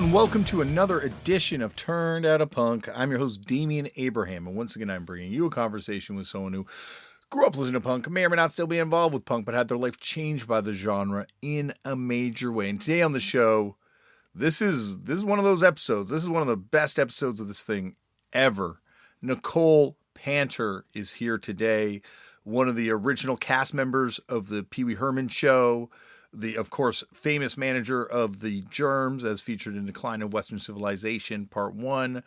and welcome to another edition of Turned Out a Punk. I'm your host, Damian Abraham, and once again, I'm bringing you a conversation with someone who grew up listening to punk, may or may not still be involved with punk, but had their life changed by the genre in a major way. And today on the show, this is one of those episodes. This is one of the best episodes of this thing ever. Nicole Panter is here today, one of the original cast members of the Pee Wee Herman Show, the, of course, famous manager of the Germs, as featured in Decline of Western Civilization, Part 1.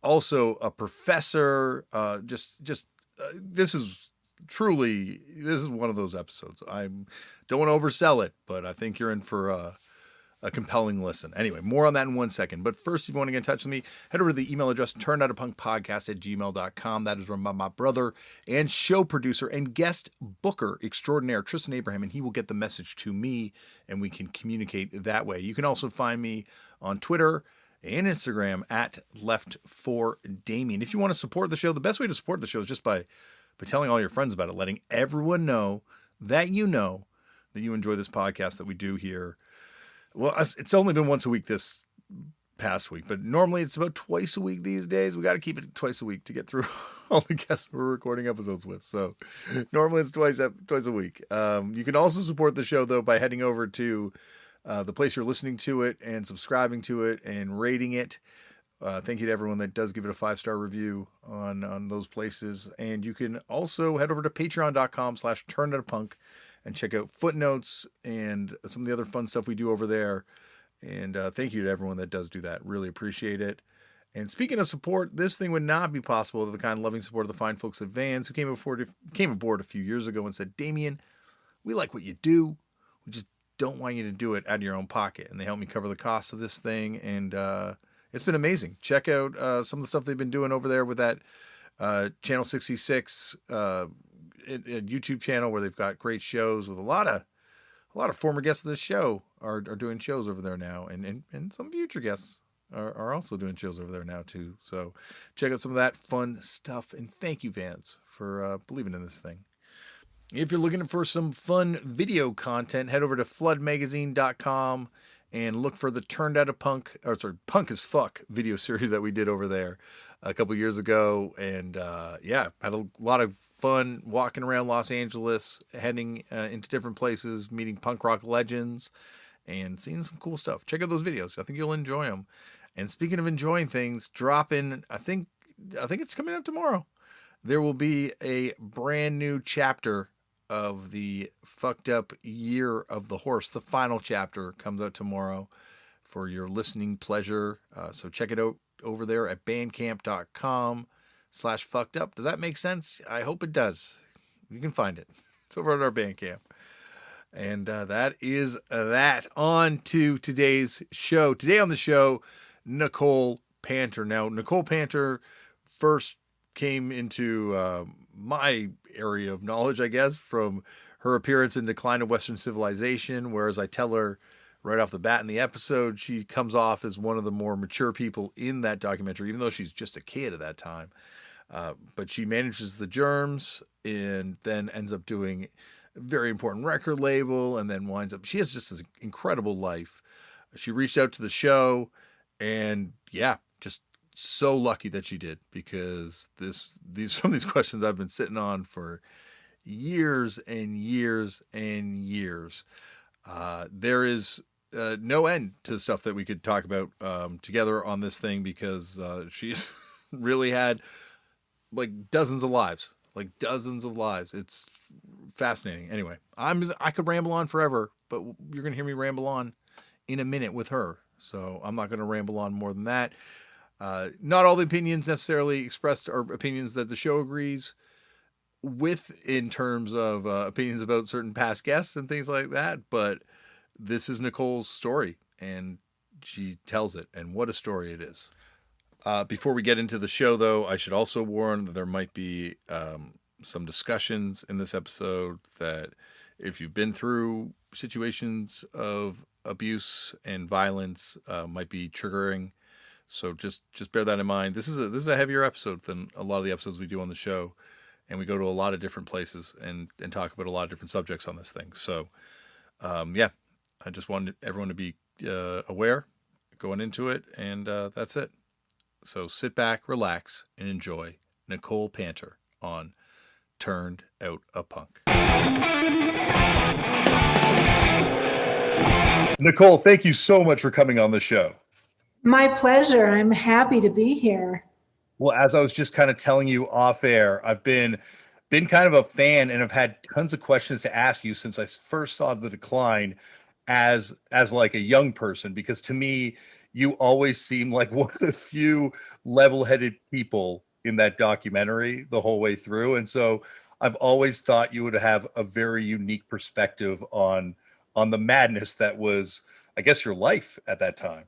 Also a professor. This is one of those episodes. I don't want to oversell it, but I think you're in for a compelling listen. Anyway, more on that in 1 second. But first, if you want to get in touch with me, head over to the email address, turnedoutapunkpodcast@gmail.com. That is run by my brother and show producer and guest booker extraordinaire, Tristan Abraham, and he will get the message to me, and we can communicate that way. You can also find me on Twitter and Instagram at Left4Damian. If you want to support the show, the best way to support the show is just by telling all your friends about it, letting everyone know that you enjoy this podcast that we do here. Well, it's only been once a week this past week, but normally it's about twice a week these days. We got to keep it twice a week to get through all the guests we're recording episodes with. So normally it's twice a week. You can also support the show, though, by heading over to the place you're listening to it and subscribing to it and rating it. Thank you to everyone that does give it a 5-star review on those places. And you can also head over to patreon.com/turnedoutapunk and check out footnotes and some of the other fun stuff we do over there. And thank you to everyone that does do that. Really appreciate it. And speaking of support, this thing would not be possible without the kind of loving support of the fine folks at Vans, who came aboard a few years ago and said, "Damian, we like what you do. We just don't want you to do it out of your own pocket." And they helped me cover the cost of this thing. And it's been amazing. Check out some of the stuff they've been doing over there with that Channel 66 a YouTube channel where they've got great shows with a lot of former guests of this show are doing shows over there now, and some future guests are also doing shows over there now too. So check out some of that fun stuff, and thank you, Vans, for believing in this thing. If you're looking for some fun video content, head over to floodmagazine.com and look for the Punk as Fuck video series that we did over there a couple years ago. And had a lot of fun walking around Los Angeles, heading into different places, meeting punk rock legends, and seeing some cool stuff. Check out those videos. I think you'll enjoy them. And speaking of enjoying things, I think it's coming out tomorrow. There will be a brand new chapter of the Fucked Up Year of the Horse. The final chapter comes out tomorrow for your listening pleasure. So check it out over there at bandcamp.com/fucked up. Does that make sense? I hope it does. You can find it. It's over at our Bandcamp. And that is that. On to today's show. Today on the show, Nicole Panter. Now, Nicole Panter first came into my area of knowledge, I guess, from her appearance in Decline of Western Civilization, whereas I tell her right off the bat in the episode, she comes off as one of the more mature people in that documentary, even though she's just a kid at that time. But she manages the Germs and then ends up doing a very important record label, and then she has just an incredible life. She reached out to the show, and just so lucky that she did, because some of these questions I've been sitting on for years and years and years. There is no end to the stuff that we could talk about together on this thing, because she's really had dozens of lives. It's fascinating. Anyway, I could ramble on forever, but you're going to hear me ramble on in a minute with her. So I'm not going to ramble on more than that. Not all the opinions necessarily expressed are opinions that the show agrees with in terms of opinions about certain past guests and things like that. But this is Nicole's story, and she tells it, and what a story it is. Before we get into the show, though, I should also warn that there might be some discussions in this episode that, if you've been through situations of abuse and violence, might be triggering. So just bear that in mind. This is a heavier episode than a lot of the episodes we do on the show, and we go to a lot of different places and talk about a lot of different subjects on this thing. So, I just wanted everyone to be aware, going into it, and that's it. So sit back, relax, and enjoy Nicole Panter on Turned Out a Punk. Nicole, thank you so much for coming on the show. My pleasure. I'm happy to be here. Well, as I was just kind of telling you off air, I've been kind of a fan and have had tons of questions to ask you since I first saw The Decline as like a young person, because to me, you always seem like one of the few level-headed people in that documentary the whole way through. And so I've always thought you would have a very unique perspective on the madness that was, I guess, your life at that time.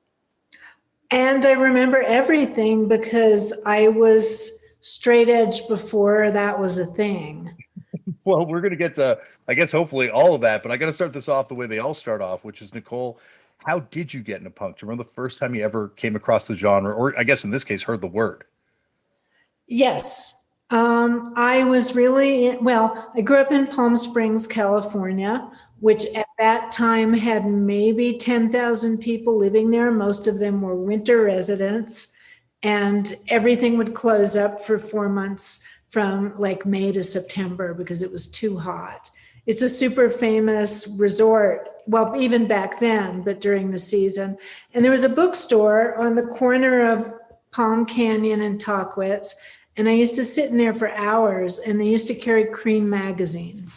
And I remember everything because I was straight edge before that was a thing. Well, we're going to get to, I guess, hopefully all of that, but I got to start this off the way they all start off, which is, Nicole, how did you get into punk? Do you remember the first time you ever came across the genre, or I guess in this case, heard the word? Yes. I was really, I grew up in Palm Springs, California, which at that time had maybe 10,000 people living there. Most of them were winter residents, and everything would close up for 4 months from like May to September because it was too hot. It's a super famous resort, well, even back then, but during the season. And there was a bookstore on the corner of Palm Canyon and Tahquitz, and I used to sit in there for hours, and they used to carry Cream magazine.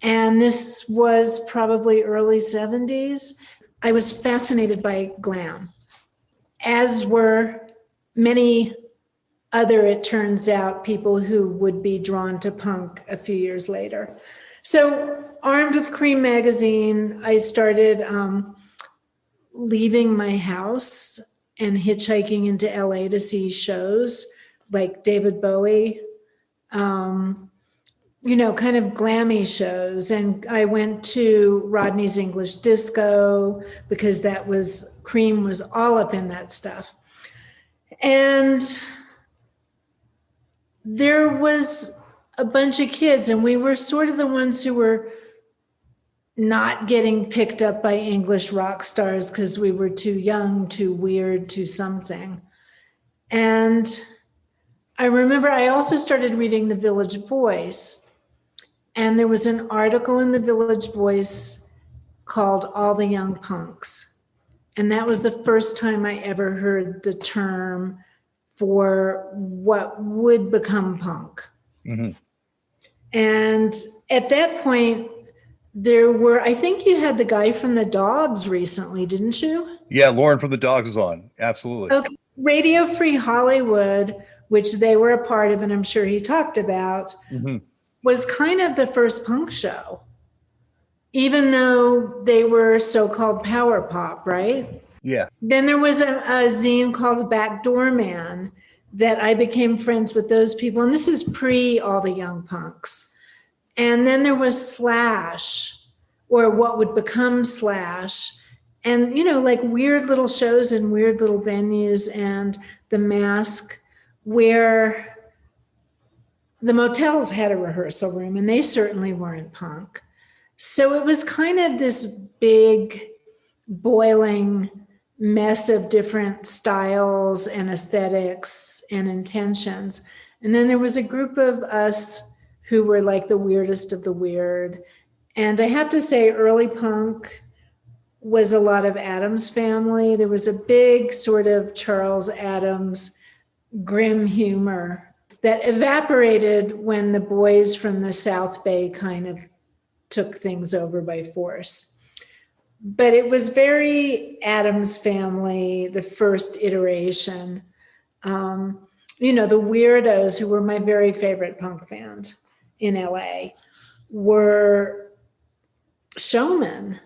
And this was probably early 70s. I was fascinated by glam, as were many other, it turns out, people who would be drawn to punk a few years later. So armed with Cream magazine, I started leaving my house and hitchhiking into LA to see shows like David Bowie, kind of glammy shows. And I went to Rodney's English Disco because Cream was all up in that stuff. And there was a bunch of kids, and we were sort of the ones who were not getting picked up by English rock stars because we were too young, too weird, too something. And I remember I also started reading the Village Voice, and there was an article in the Village Voice called All the Young Punks. And that was the first time I ever heard the term for what would become punk. Mm-hmm. And at that point, I think you had the guy from the Dogs recently, didn't you? Yeah, Lauren from the Dogs is on. Absolutely. Okay. Radio Free Hollywood, which they were a part of, and I'm sure he talked about, mm-hmm. was kind of the first punk show, even though they were so-called power pop, right? Yeah. Then there was a zine called Backdoor Man that I became friends with those people. And this is pre all the young punks. And then there was Slash, or what would become Slash. And, like weird little shows and weird little venues, and The Mask, where the motels had a rehearsal room, and they certainly weren't punk. So it was kind of this big, boiling mess of different styles and aesthetics and intentions. And then there was a group of us who were like the weirdest of the weird. And I have to say, early punk was a lot of Addams Family. There was a big sort of Charles Addams grim humor that evaporated when the boys from the South Bay kind of took things over by force. But it was very Addams Family, the first iteration. The Weirdos, who were my very favorite punk band in LA, were showmen.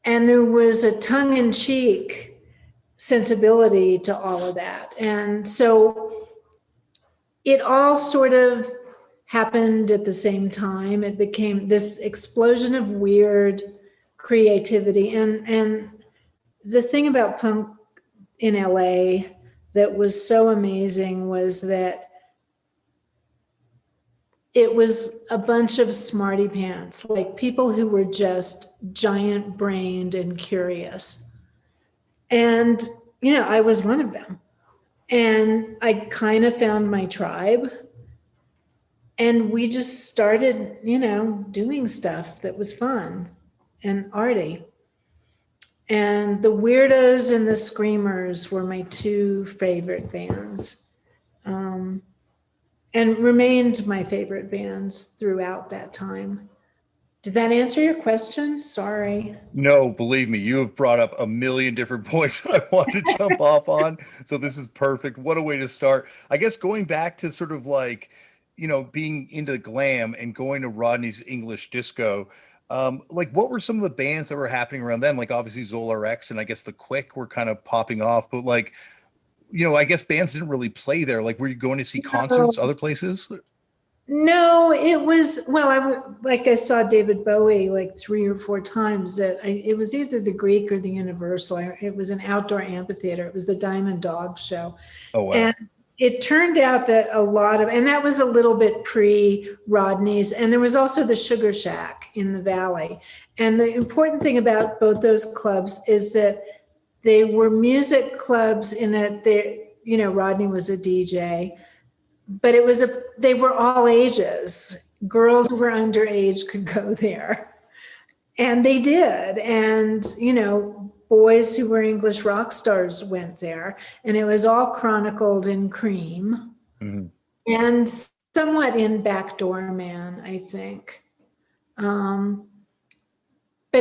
And there was a tongue-in-cheek sensibility to all of that. And so it all sort of happened at the same time. It became this explosion of weird creativity. And the thing about punk in LA that was so amazing was that it was a bunch of smarty pants, like people who were just giant brained and curious. And, I was one of them. And I kind of found my tribe. And we just started, doing stuff that was fun and arty. And the Weirdos and the Screamers were my two favorite bands, and remained my favorite bands throughout that time. Did that answer your question? Sorry. No, believe me, you have brought up a million different points that I want to jump off on. So this is perfect. What a way to start. I guess going back to sort of like, being into glam and going to Rodney's English disco. Like what were some of the bands that were happening around then? Like obviously Zolar X and I guess the Quick were kind of popping off, but like, I guess bands didn't really play there. Like were you going to see concerts other places? No, it was, well, like I saw David Bowie like 3 or 4 times. It was either the Greek or the Universal. It was an outdoor amphitheater. It was the Diamond Dog Show. Oh wow. And it turned out that and that was a little bit pre-Rodney's, and there was also the Sugar Shack in the Valley. And the important thing about both those clubs is that they were music clubs in that Rodney was a DJ, but they were all ages. Girls who were underage could go there. And they did. And, boys who were English rock stars went there. And it was all chronicled in Cream, and somewhat in Backdoor Man, I think. But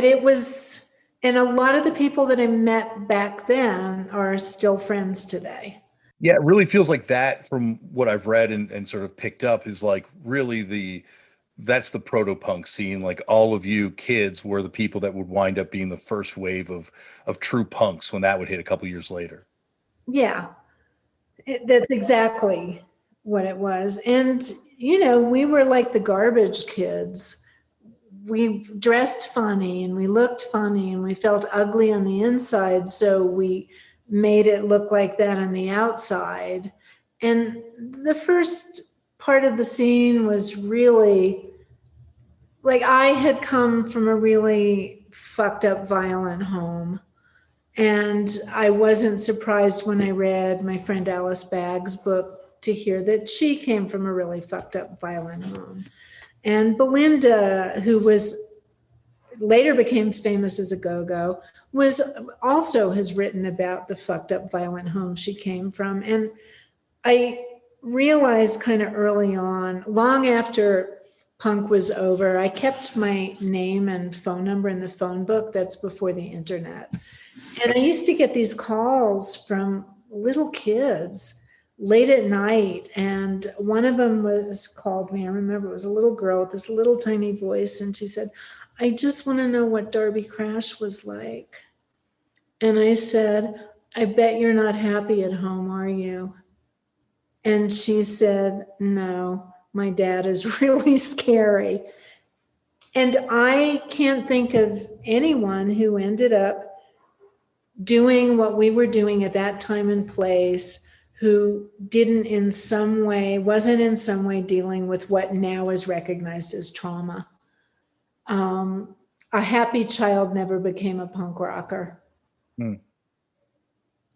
it was, and a lot of the people that I met back then are still friends today. Yeah, it really feels like that from what I've read and sort of picked up is like really that's the proto-punk scene. Like all of you kids were the people that would wind up being the first wave of true punks when that would hit a couple years later. Yeah, that's exactly what it was. And, we were like the garbage kids. We dressed funny and we looked funny and we felt ugly on the inside. So we made it look like that on the outside. And the first part of the scene was really like I had come from a really fucked up, violent home. And I wasn't surprised when I read my friend Alice Bagg's book to hear that she came from a really fucked up, violent home. And Belinda, who was later became famous as a go-go, was also has written about the fucked up, violent home she came from. And I realized kind of early on, long after punk was over, I kept my name and phone number in the phone book. That's before the internet. And I used to get these calls from little kids late at night. And one of them called me. I remember it was a little girl with this little tiny voice. And she said, I just want to know what Darby Crash was like. And I said, I bet you're not happy at home, are you? And she said, no, my dad is really scary. And I can't think of anyone who ended up doing what we were doing at that time and place who wasn't in some way dealing with what now is recognized as trauma. A happy child never became a punk rocker.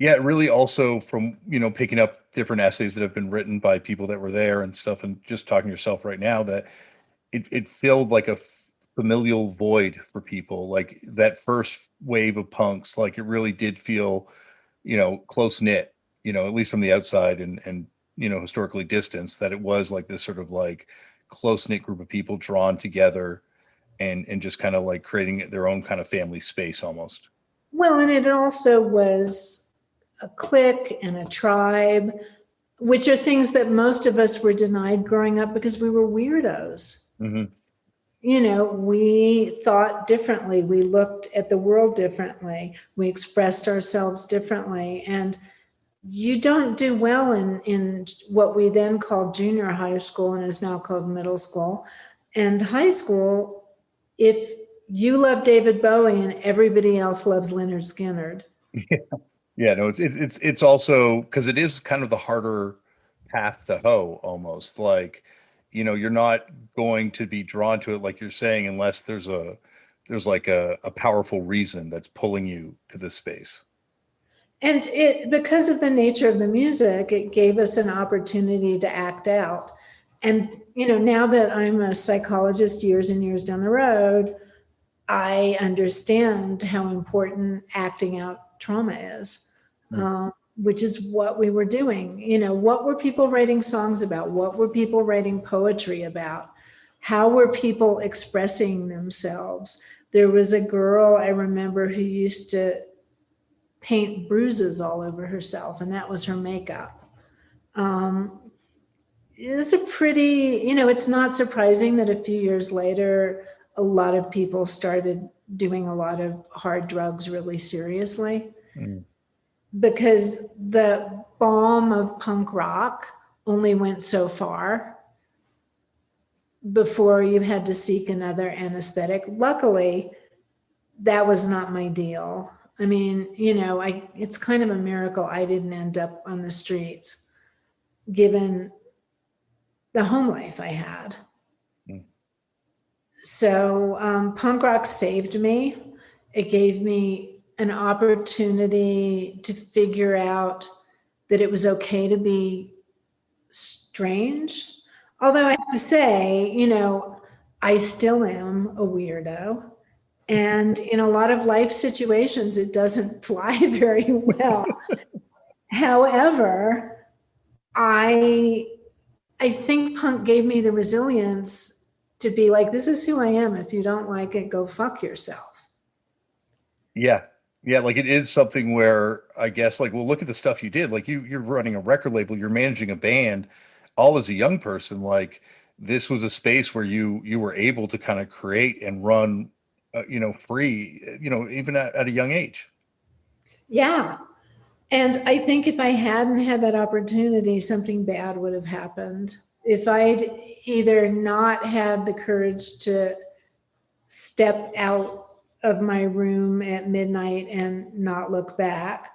Yeah, it really also from, picking up different essays that have been written by people that were there and stuff, and just talking to yourself right now, that it filled like a familial void for people. Like that first wave of punks, like it really did feel, close knit, at least from the outside and historically distanced, that it was like this sort of like close knit group of people drawn together and just kind of like creating their own kind of family space almost. Well, and it also was a clique and a tribe, which are things that most of us were denied growing up because we were weirdos. We thought differently. We looked at the world differently. We expressed ourselves differently. And you don't do well in what we then called junior high school and is now called middle school and high school if you love David Bowie and everybody else loves Lynyrd Skynyrd. Yeah, no, it's also because it is kind of the harder path to hoe almost. Like, you're not going to be drawn to it like you're saying unless there's like a powerful reason that's pulling you to this space. And because of the nature of the music, it gave us an opportunity to act out. And, now that I'm a psychologist years and years down the road, I understand how important acting out trauma is, which is what we were doing. What were people writing songs about? What were people writing poetry about? How were people expressing themselves? There was a girl I remember who used to paint bruises all over herself, and that was her makeup. It's a pretty, it's not surprising that a few years later, a lot of people started doing a lot of hard drugs really seriously, because the bomb of punk rock only went so far before you had to seek another anesthetic. Luckily, that was not my deal. I mean, it's kind of a miracle I didn't end up on the streets, given the home life I had. So punk rock saved me. It gave me an opportunity to figure out that it was okay to be strange. Although I have to say, I still am a weirdo. And in a lot of life situations, it doesn't fly very well. However, I think punk gave me the resilience to be like, this is who I am. If you don't like it, go fuck yourself. Yeah. Yeah. Like, it is something where I guess, like, well, look at the stuff you did. Like, you're running a record label, you're managing a band, all as a young person. Like, this was a space where you were able to kind of create and run, free, even at a young age. Yeah. And I think if I hadn't had that opportunity, something bad would have happened. If I'd either not had the courage to step out of my room at midnight and not look back,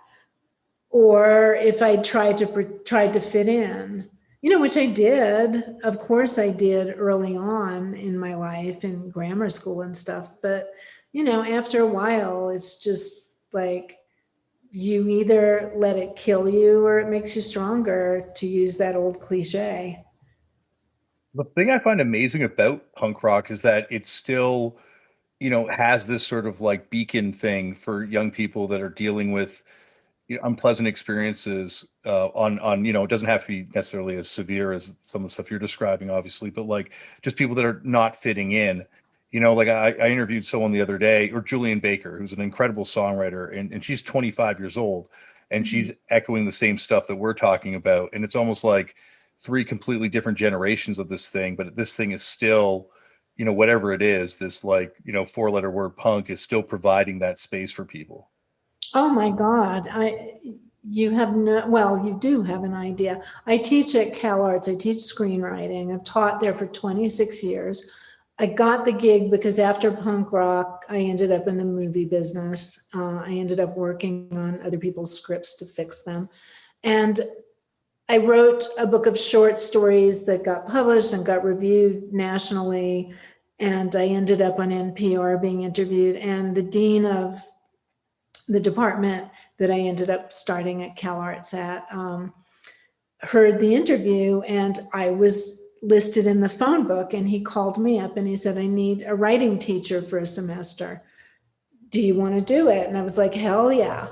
or if I tried to fit in, which I did. Of course I did early on in my life in grammar school and stuff. But, after a while, it's just like, you either let it kill you or it makes you stronger, to use that old cliche. The thing I find amazing about punk rock is that it's still, has this sort of like beacon thing for young people that are dealing with unpleasant experiences, on it doesn't have to be necessarily as severe as some of the stuff you're describing, obviously, but like just people that are not fitting in. Like I interviewed someone the other day, or Julian Baker, who's an incredible songwriter, and she's 25 years old, and she's echoing the same stuff that we're talking about. And it's almost like three completely different generations of this thing, but this thing is still, whatever it is, this like, four-letter word punk is still providing that space for people. Oh my God. You have no, well, you do have an idea. I teach at CalArts. I teach screenwriting. I've taught there for 26 years. I got the gig because after punk rock, I ended up in the movie business. I ended up working on other people's scripts to fix them. And I wrote a book of short stories that got published and got reviewed nationally. And I ended up on NPR being interviewed. And the dean of the department that I ended up starting at CalArts at heard the interview, and I was listed in the phone book, and he called me up and he said, I need a writing teacher for a semester. Do you want to do it? And I was like, hell yeah.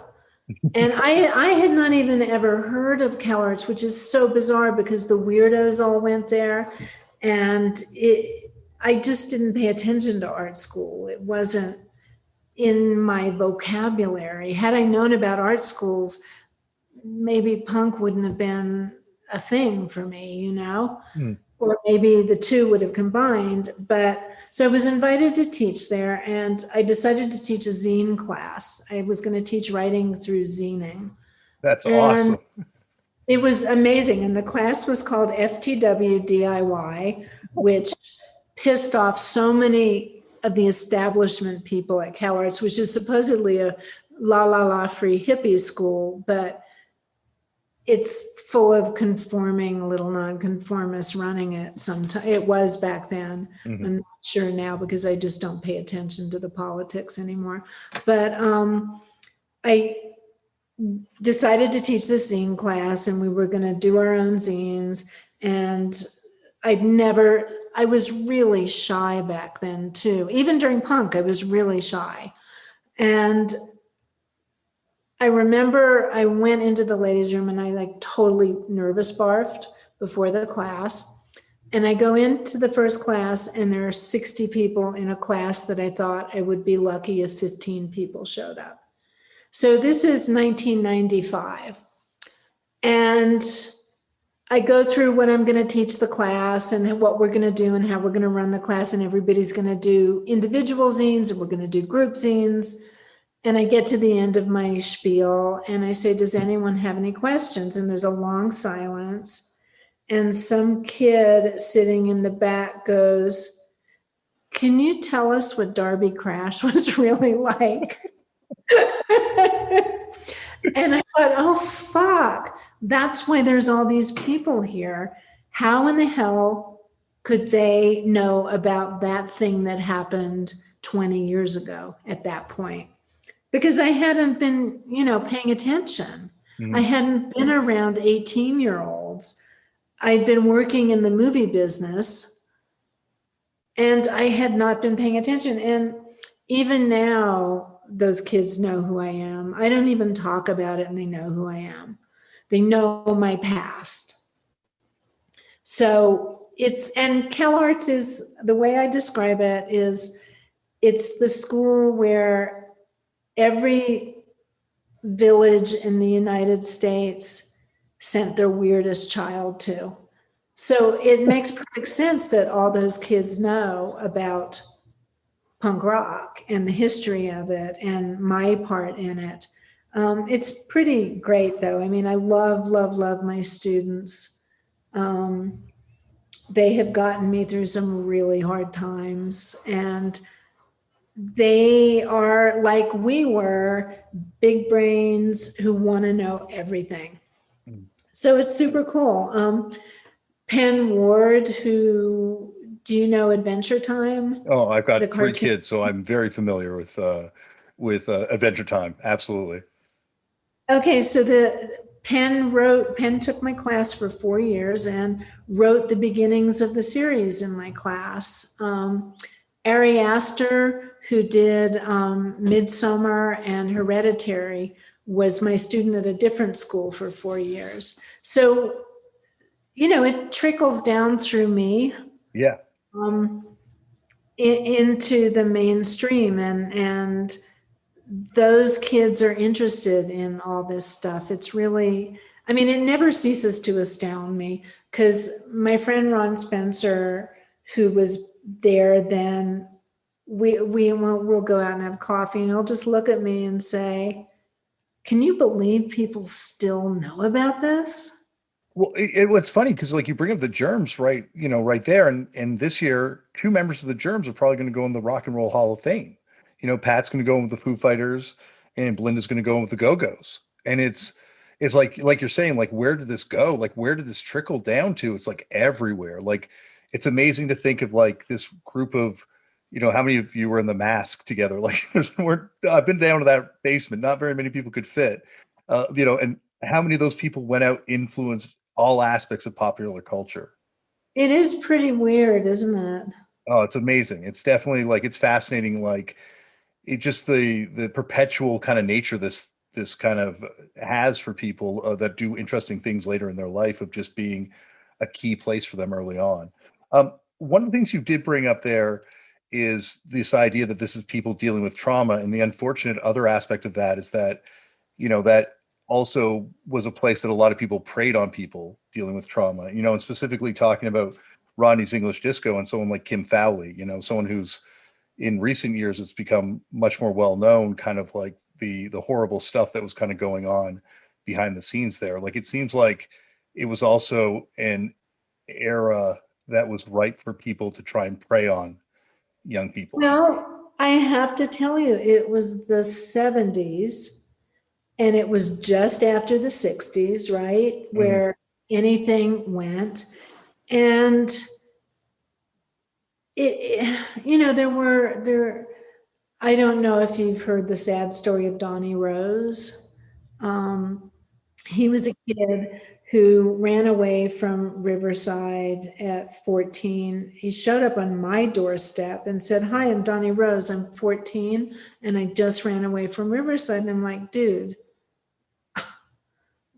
And I had not even ever heard of CalArts, which is so bizarre because the weirdos all went there, and I just didn't pay attention to art school. It wasn't in my vocabulary. Had I known about art schools, maybe punk wouldn't have been a thing for me, or maybe the two would have combined. But so I was invited to teach there, and I decided to teach a zine class. I was going to teach writing through zining. That's awesome. It was amazing. And the class was called FTW DIY, which pissed off so many of the establishment people at CalArts, which is supposedly a free hippie school, but it's full of conforming little nonconformists running it. Sometimes it was back then. Mm-hmm. I'm not sure now because I just don't pay attention to the politics anymore. But decided to teach the zine class, and we were going to do our own zines. And I was really shy back then too. Even during punk, I was really shy. And I remember I went into the ladies' room and I like totally nervous barfed before the class. And I go into the first class and there are 60 people in a class that I thought I would be lucky if 15 people showed up. So this is 1995. And I go through what I'm going to teach the class and what we're going to do and how we're going to run the class. And everybody's going to do individual zines and we're going to do group zines. And I get to the end of my spiel and I say, does anyone have any questions? And there's a long silence. And some kid sitting in the back goes, can you tell us what Darby Crash was really like? And I thought, oh, fuck, that's why there's all these people here. How in the hell could they know about that thing that happened 20 years ago at that point? Because I hadn't been, paying attention. Mm-hmm. I hadn't been around 18-year-olds. I'd been working in the movie business and I had not been paying attention. And even now, those kids know who I am. I don't even talk about it and they know who I am. They know my past. So and CalArts is, the way I describe it is, it's the school where every village in the United States sent their weirdest child to. So it makes perfect sense that all those kids know about punk rock and the history of it and my part in it. It's pretty great though. I mean, I love, love, love my students. They have gotten me through some really hard times, and they are like we were, big brains who want to know everything. So it's super cool. Penn Ward, do you know Adventure Time? Oh, I've got 3 kids, so I'm very familiar with Adventure Time. Absolutely. Okay, so Penn took my class for 4 years and wrote the beginnings of the series in my class. Ari Aster, who did Midsommar and Hereditary, was my student at a different school for 4 years. So, it trickles down through me. Yeah. Into the mainstream, and those kids are interested in all this stuff. It's really, I mean, it never ceases to astound me, because my friend Ron Spencer, who was there then, we'll go out and have coffee and he'll just look at me and say, can you believe people still know about this? Well, it's funny because like you bring up the Germs, right? Right there. And this year, 2 members of the Germs are probably going to go in the Rock and Roll Hall of Fame. Pat's going to go in with the Foo Fighters and Belinda's going to go in with the Go-Go's. And it's like you're saying, like, where did this go? Like, where did this trickle down to? It's like everywhere. Like, it's amazing to think of like this group of, how many of you were in the Mask together? Like, I've been down to that basement. Not very many people could fit, and how many of those people went out, influenced all aspects of popular culture. It is pretty weird, isn't it? Oh, it's amazing. It's definitely like, it's fascinating. Like, it just the perpetual kind of nature this kind of has for people that do interesting things later in their life, of just being a key place for them early on. One of the things you did bring up there is this idea that this is people dealing with trauma. And the unfortunate other aspect of that is that, that also was a place that a lot of people preyed on people dealing with trauma, and specifically talking about Rodney's English Disco and someone like Kim Fowley, someone who's in recent years, it's become much more well-known, kind of like the horrible stuff that was kind of going on behind the scenes there. Like, it seems like it was also an era that was ripe for people to try and prey on young people. Well, I have to tell you, it was the 70s. And it was just after the 60s, right? Where anything went. And I don't know if you've heard the sad story of Donnie Rose. He was a kid who ran away from Riverside at 14. He showed up on my doorstep and said, "Hi, I'm Donnie Rose. I'm 14 and I just ran away from Riverside." And I'm like, "Dude,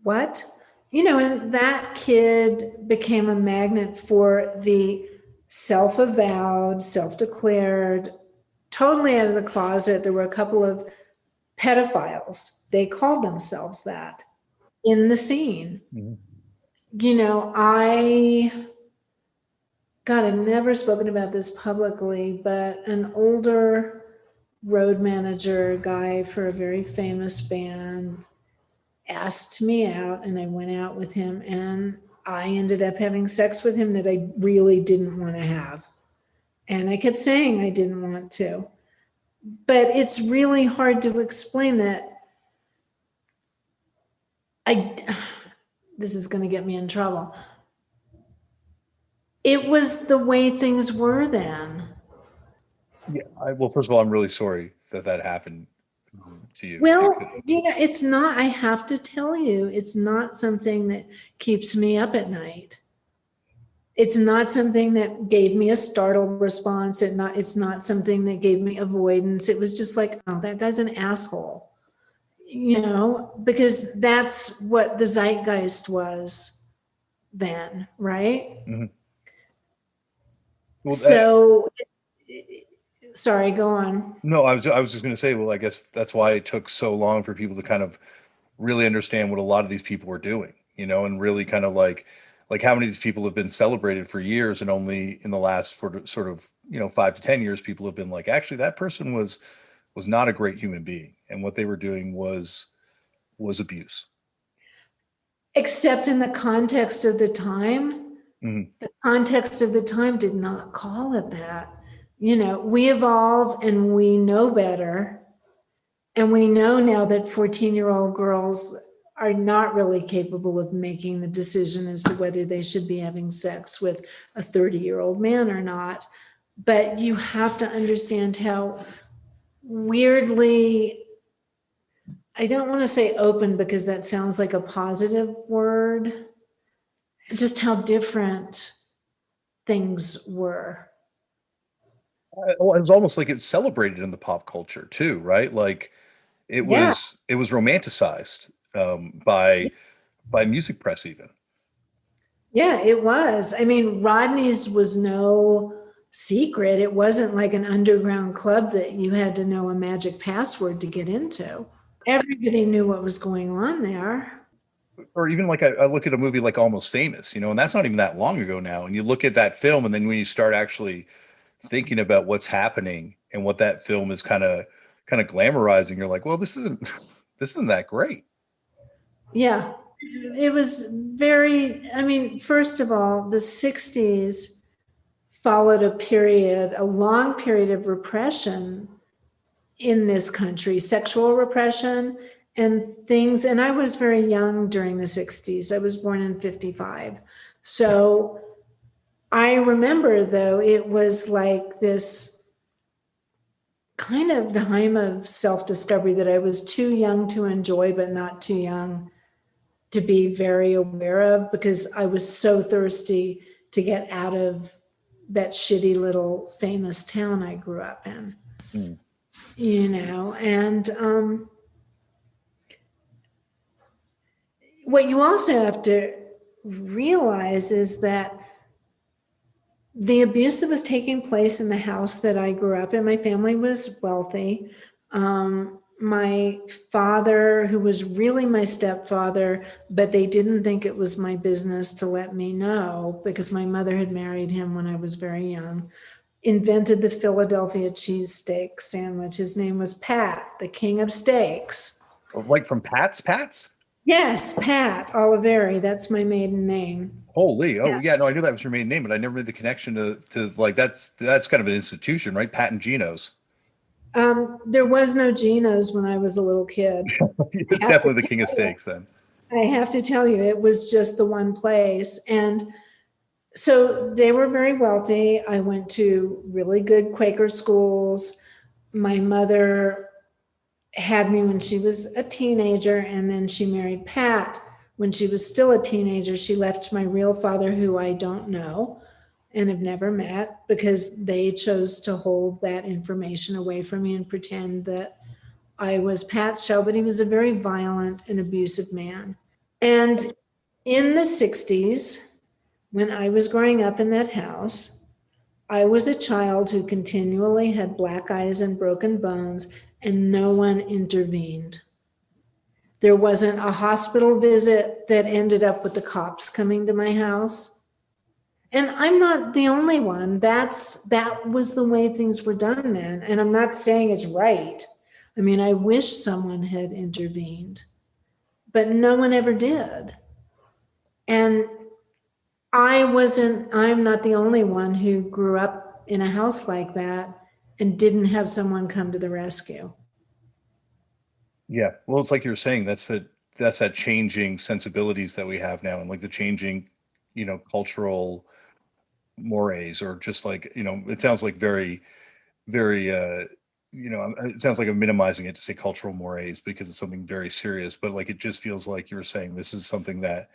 what?" And that kid became a magnet for the self-avowed, self-declared, totally out of the closet. There were a couple of pedophiles. They called themselves that in the scene. Mhm. I've never spoken about this publicly, but an older road manager guy for a very famous band asked me out, and I went out with him, and I ended up having sex with him that I really didn't want to have. And I kept saying I didn't want to. But it's really hard to explain that. This is going to get me in trouble. It was the way things were then. Yeah. Well, first of all, I'm really sorry that happened to you. Well, it's not, I have to tell you, it's not something that keeps me up at night. It's not something that gave me a startled response. It's not something that gave me avoidance. It was just like, oh, that guy's an asshole, because that's what the zeitgeist was then, right? Mhm. Well, So, sorry, go on. no, I was just going to say, well, I guess that's why it took so long for people to kind of really understand what a lot of these people were doing, and really kind of like how many of these people have been celebrated for years, and only in the last sort of 5 to 10 years, people have been like, actually, that person was not a great human being, and what they were doing was abuse. Except in the context of the time, Mhm. the context of the time did not call it that. We evolve and we know better. And we know now that 14-year-old girls are not really capable of making the decision as to whether they should be having sex with a 30-year-old man or not. But you have to understand how weirdly, I don't want to say open because that sounds like a positive word, just how different things were. Well, it was almost like it's celebrated in the pop culture too, right? Like it Yeah. was romanticized by music press even. Yeah, it was. I mean, Rodney's was no secret. It wasn't like an underground club that you had to know a magic password to get into. Everybody knew what was going on there. Or even like I look at a movie like Almost Famous, and that's not even that long ago now. And you look at that film, and then when you start actually thinking about what's happening and what that film is kind of glamorizing, you're like, well, this isn't that great. Yeah, it was first of all, the 60s followed a long period of repression in this country, sexual repression and things. And I was very young during the 60s. I was born in 55. So I remember, though, it was like this kind of time of self-discovery that I was too young to enjoy, but not too young to be very aware of, because I was so thirsty to get out of that shitty little famous town I grew up in. Mm. And what you also have to realize is that the abuse that was taking place in the house that I grew up in, my family was wealthy. My father, who was really my stepfather, but they didn't think it was my business to let me know because my mother had married him when I was very young, invented the Philadelphia cheesesteak sandwich. His name was Pat, the king of steaks. Like from Pat's? Yes, Pat Oliveri. That's my maiden name. Holy, oh yeah, no, I knew that was your maiden name, but I never made the connection to like that's kind of an institution, right? Pat and Geno's. There was no Geno's when I was a little kid. It's definitely the king of steaks then. I have to tell you, it was just the one place. And so they were very wealthy. I went to really good Quaker schools. My mother had me when she was a teenager, and then she married Pat when she was still a teenager. She left my real father, who I don't know and have never met, because they chose to hold that information away from me and pretend that I was Pat's child. But he was a very violent and abusive man. And in the 60s, when I was growing up in that house, I was a child who continually had black eyes and broken bones, and no one intervened. There wasn't a hospital visit that ended up with the cops coming to my house. And I'm not the only one. That was the way things were done then. And I'm not saying it's right. I mean, I wish someone had intervened, but no one ever did. And I'm not the only one who grew up in a house like that and didn't have someone come to the rescue. Yeah. Well, it's like you're saying, that's that changing sensibilities that we have now, and like the changing, cultural mores, or just like, it sounds like very, very, it sounds like I'm minimizing it to say cultural mores because it's something very serious, but like, it just feels like you were saying this is something that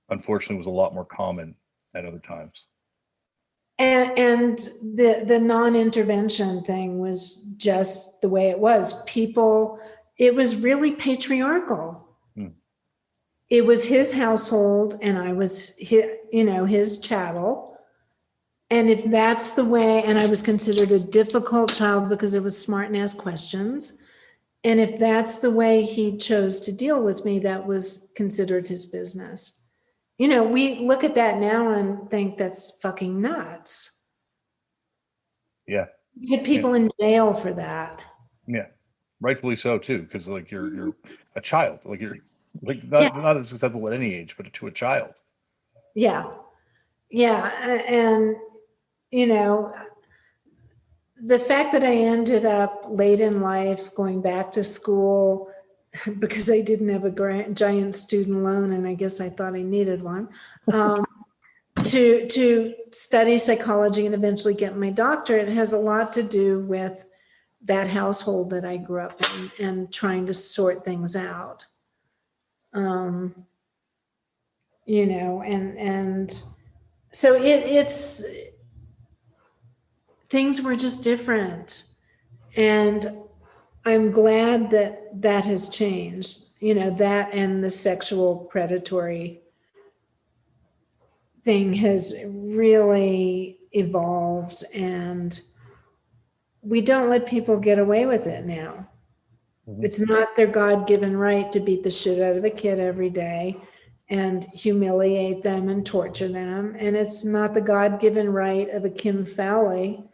unfortunately was a lot more common at other times. And the non-intervention thing was just the way it was. It was really patriarchal. It was his household, and I was his chattel. And if that's the way, and I was considered a difficult child because I was smart and asked questions. And if that's the way he chose to deal with me, that was considered his business. We look at that now and think that's fucking nuts. Yeah. You had people in jail for that. Yeah. Rightfully so too. Cause like you're a child, like you're like not as acceptable at any age, but to a child. Yeah. Yeah. And, the fact that I ended up late in life going back to school because I didn't have a giant student loan, and I guess I thought I needed one, to study psychology and eventually get my doctorate, has a lot to do with that household that I grew up in and trying to sort things out. And so it's things were just different. And I'm glad that has changed, that and the sexual predatory thing has really evolved, and we don't let people get away with it now. Mm-hmm. It's not their God-given right to beat the shit out of a kid every day and humiliate them and torture them. And it's not the God-given right of a Kim Fowley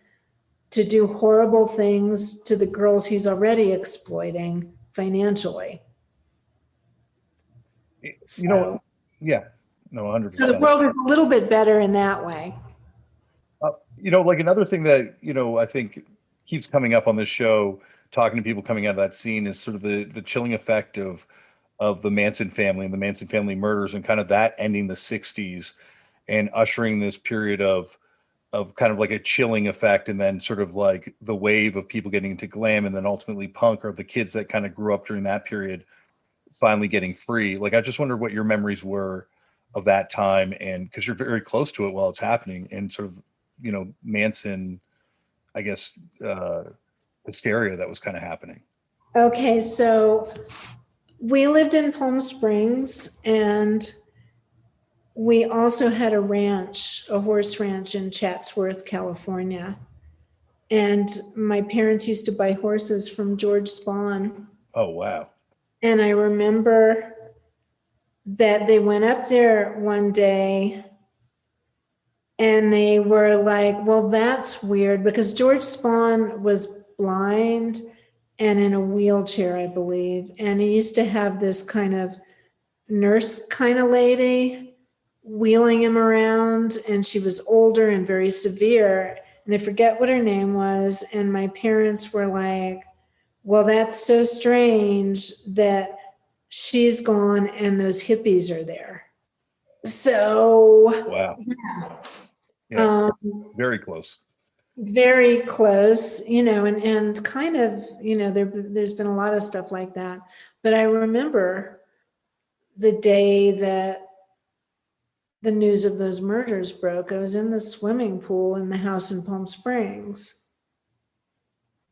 to do horrible things to the girls he's already exploiting financially. Yeah, no, 100%. So the world is a little bit better in that way. Like another thing that, I think keeps coming up on this show, talking to people coming out of that scene, is sort of the chilling effect of the Manson family and the Manson family murders, and kind of that ending the 60s and ushering this period of kind of like a chilling effect, and then sort of like the wave of people getting into glam, and then ultimately punk, or the kids that kind of grew up during that period finally getting free. Like, I just wondered what your memories were of that time, and because you're very close to it while it's happening, and sort of, Manson, I guess, hysteria that was kind of happening. Okay, so we lived in Palm Springs, and we also had a ranch, a horse ranch in Chatsworth, California. And my parents used to buy horses from George Spahn. Oh, wow. And I remember that they went up there one day and they were like, well, that's weird, because George Spahn was blind and in a wheelchair, I believe. And he used to have this kind of nurse kind of lady wheeling him around, and she was older and very severe. And I forget what her name was. And my parents were like, well, that's so strange that she's gone and those hippies are there. So, wow. Yeah, very close. very close, and kind of, there's been a lot of stuff like that. But I remember the day that the news of those murders broke. I was in the swimming pool in the house in Palm Springs.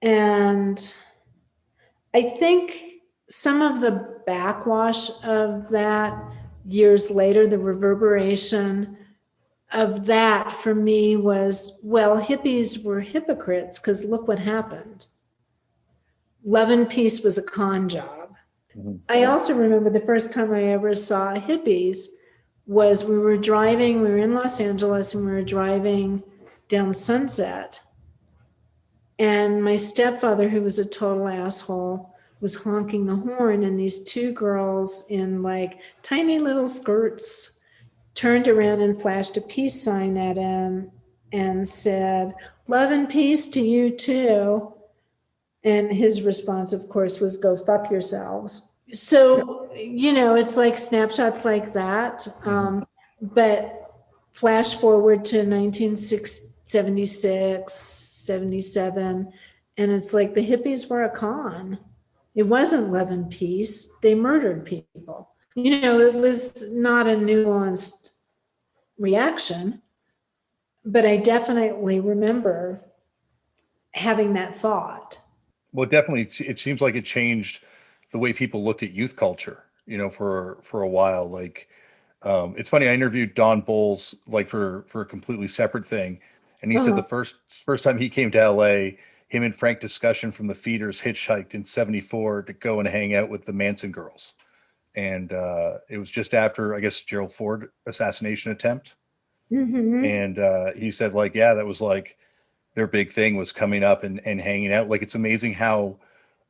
And I think some of the backwash of that years later, the reverberation of that for me was, well, hippies were hypocrites because look what happened. Love and Peace was a con job. Mm-hmm. I also remember the first time I ever saw hippies was we were in Los Angeles and we were driving down Sunset. And my stepfather, who was a total asshole, was honking the horn, and these two girls in like tiny little skirts turned around and flashed a peace sign at him and said, "Love and peace to you too." And his response, of course, was, "Go fuck yourselves." So, it's like snapshots like that. But flash forward to 1976, 77, and it's like the hippies were a con. It wasn't love and peace. They murdered people. It was not a nuanced reaction, but I definitely remember having that thought. Well, definitely, it seems like it changed the way people looked at youth culture, for a while. Like, it's funny, I interviewed Don Bowles, like for a completely separate thing. And he said the first time he came to LA, him and Frank Discussion from the Feeders hitchhiked in 74 to go and hang out with the Manson girls. And it was just after, I guess, Gerald Ford assassination attempt. Mm-hmm. And he said, like, yeah, that was like their big thing, was coming up and hanging out. Like, it's amazing how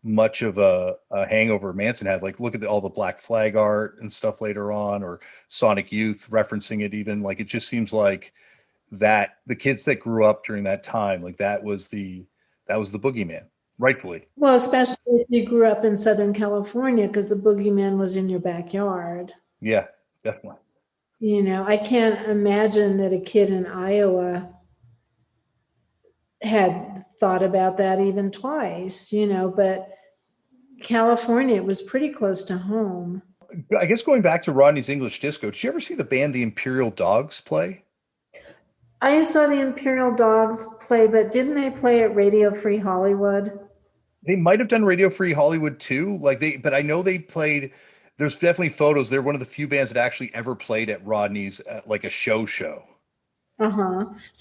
much of a hangover Manson had. Like, look at all the Black Flag art and stuff later on, or Sonic Youth referencing it even. Like, it just seems like that the kids that grew up during that time, like that was the boogeyman, rightfully. Well, especially if you grew up in Southern California, because the boogeyman was in your backyard. Yeah, definitely. I can't imagine that a kid in Iowa had thought about that even twice, but California, it was pretty close to home. I guess going back to Rodney's English Disco, did you ever see the band the Imperial Dogs play? I saw the Imperial Dogs play, but didn't they play at Radio Free Hollywood? They might have done Radio Free Hollywood too. But I know they played. There's definitely photos. They're one of the few bands that actually ever played at Rodney's, like a show. See,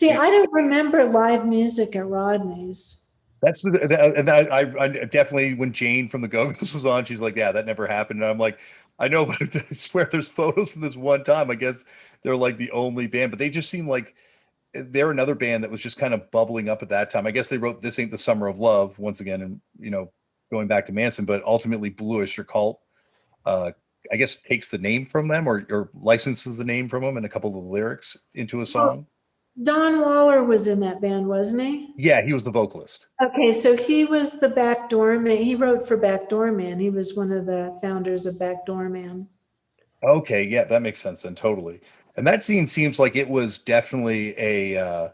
yeah. I don't remember live music at Rodney's. That's I definitely, when Jane from the Go-Go's was on, she's like, yeah, that never happened. And I'm like, I know, but I swear there's photos from this one time. I guess they're like the only band, but they just seem like they're another band that was just kind of bubbling up at that time. I guess they wrote This Ain't the Summer of Love once again, and going back to Manson, but ultimately Bluish or Cult, I guess takes the name from them or licenses the name from them and a couple of the lyrics into a song. Don Waller was in that band, wasn't he? Yeah, he was the vocalist. Okay, so he was the Backdoor Man. He wrote for Backdoor Man. He was one of the founders of Backdoor Man. Okay, yeah, that makes sense then, totally. And that scene seems like it was definitely a,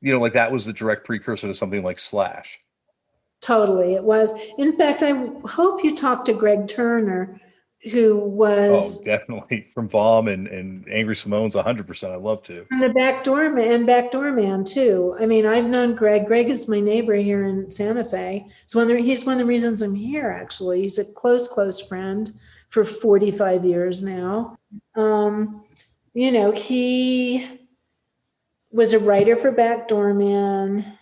like that was the direct precursor to something like Slash. Totally, it was. In fact, I hope you talked to Greg Turner, who was... Oh, definitely. From Vom and Angry Simone's 100%. I'd love to. And the Backdoor Man, too. I mean, I've known Greg. Greg is my neighbor here in Santa Fe. He's one of the reasons I'm here, actually. He's a close friend for 45 years now. He was a writer for Backdoor Man,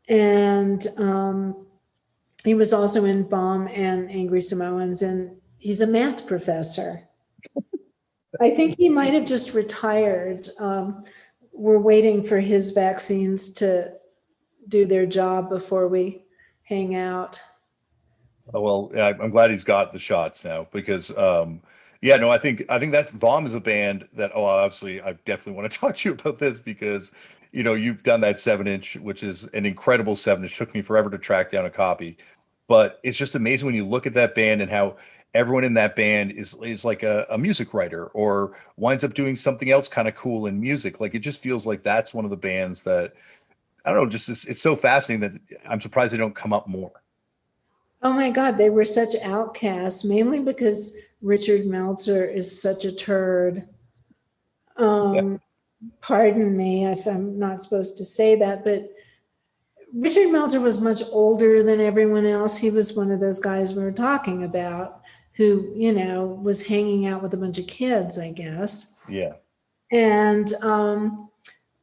and he was also in Bomb and Angry Samoans, and he's a math professor. I think he might have just retired. We're waiting for his vaccines to do their job before we hang out. Oh, well, yeah, I'm glad he's got the shots now because, I think that's Vom is a band that, obviously I definitely want to talk to you about this because, you've done that 7-inch, which is an incredible 7-inch. Took me forever to track down a copy, but it's just amazing when you look at that band and how everyone in that band is like a music writer or winds up doing something else kind of cool in music. Like, it just feels like that's one of the bands that I don't know, just it's so fascinating that I'm surprised they don't come up more. Oh my God, they were such outcasts, mainly because Richard Meltzer is such a turd. Yeah. Um, Pardon me if I'm not supposed to say that, but Richard Meltzer was much older than everyone else. He was one of those guys we were talking about who, was hanging out with a bunch of kids, I guess. Yeah. And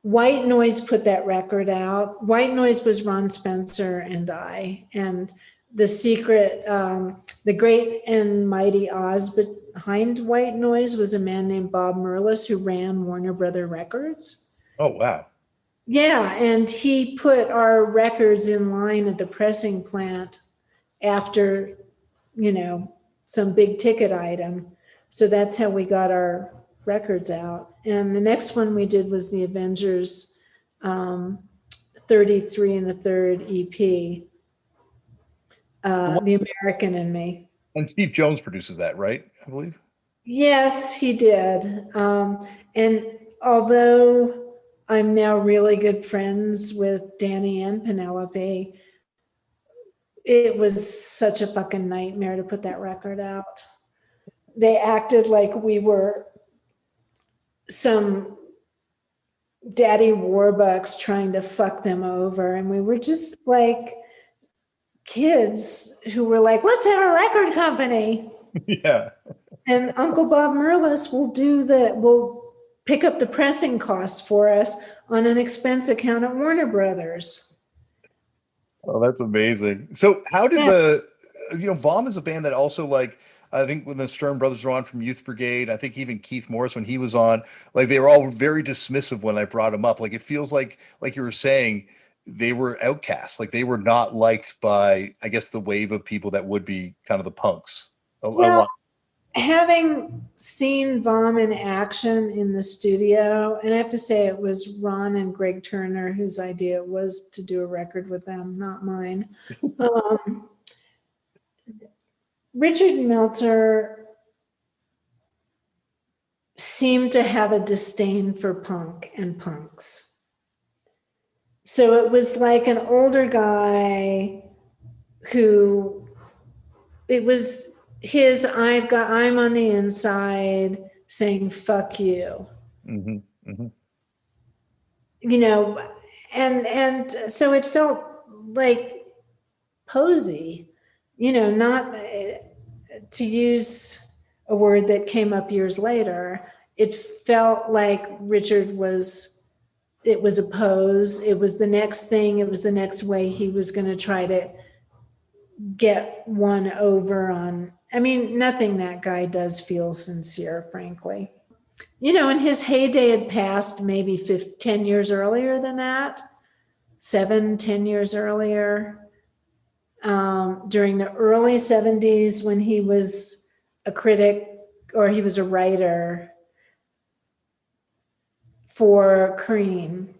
White Noise put that record out. White Noise was Ron Spencer and I. And the secret, the great and mighty Oz behind White Noise was a man named Bob Merlis who ran Warner Brother Records. Oh, wow. Yeah, and he put our records in line at the pressing plant after, some big ticket item. So that's how we got our records out. And the next one we did was the Avengers 33 and a third EP, The American and Me. And Steve Jones produces that, right? I believe. Yes, he did. And although I'm now really good friends with Danny and Penelope, it was such a fucking nightmare to put that record out. They acted like we were some daddy warbucks trying to fuck them over. And we were just like kids who were like, let's have a record company. Yeah. And Uncle Bob Merlis will pick up the pressing costs for us on an expense account at Warner Brothers. Oh, that's amazing. So how did Vom is a band that also, like, I think when the Stern brothers were on from Youth Brigade, I think even Keith Morris, when he was on, like, they were all very dismissive when I brought him up. Like, it feels like you were saying, they were outcasts. Like, they were not liked by, I guess, the wave of people that would be kind of the punks. A lot. Having seen Vom in action in the studio, and I have to say it was Ron and Greg Turner whose idea it was to do a record with them, not mine. Richard Meltzer seemed to have a disdain for punk and punks. So it was like an older guy who, it was I'm on the inside saying fuck you. Mm-hmm, mm-hmm. And so it felt like posy, not to use a word that came up years later. It felt like it was a pose. It was the next thing. It was the next way he was going to try to get one over on. I mean, nothing that guy does feels sincere, frankly. And his heyday had passed maybe 10 years earlier than that, 10 years earlier, during the early 70s when he was a critic or he was a writer for Cream.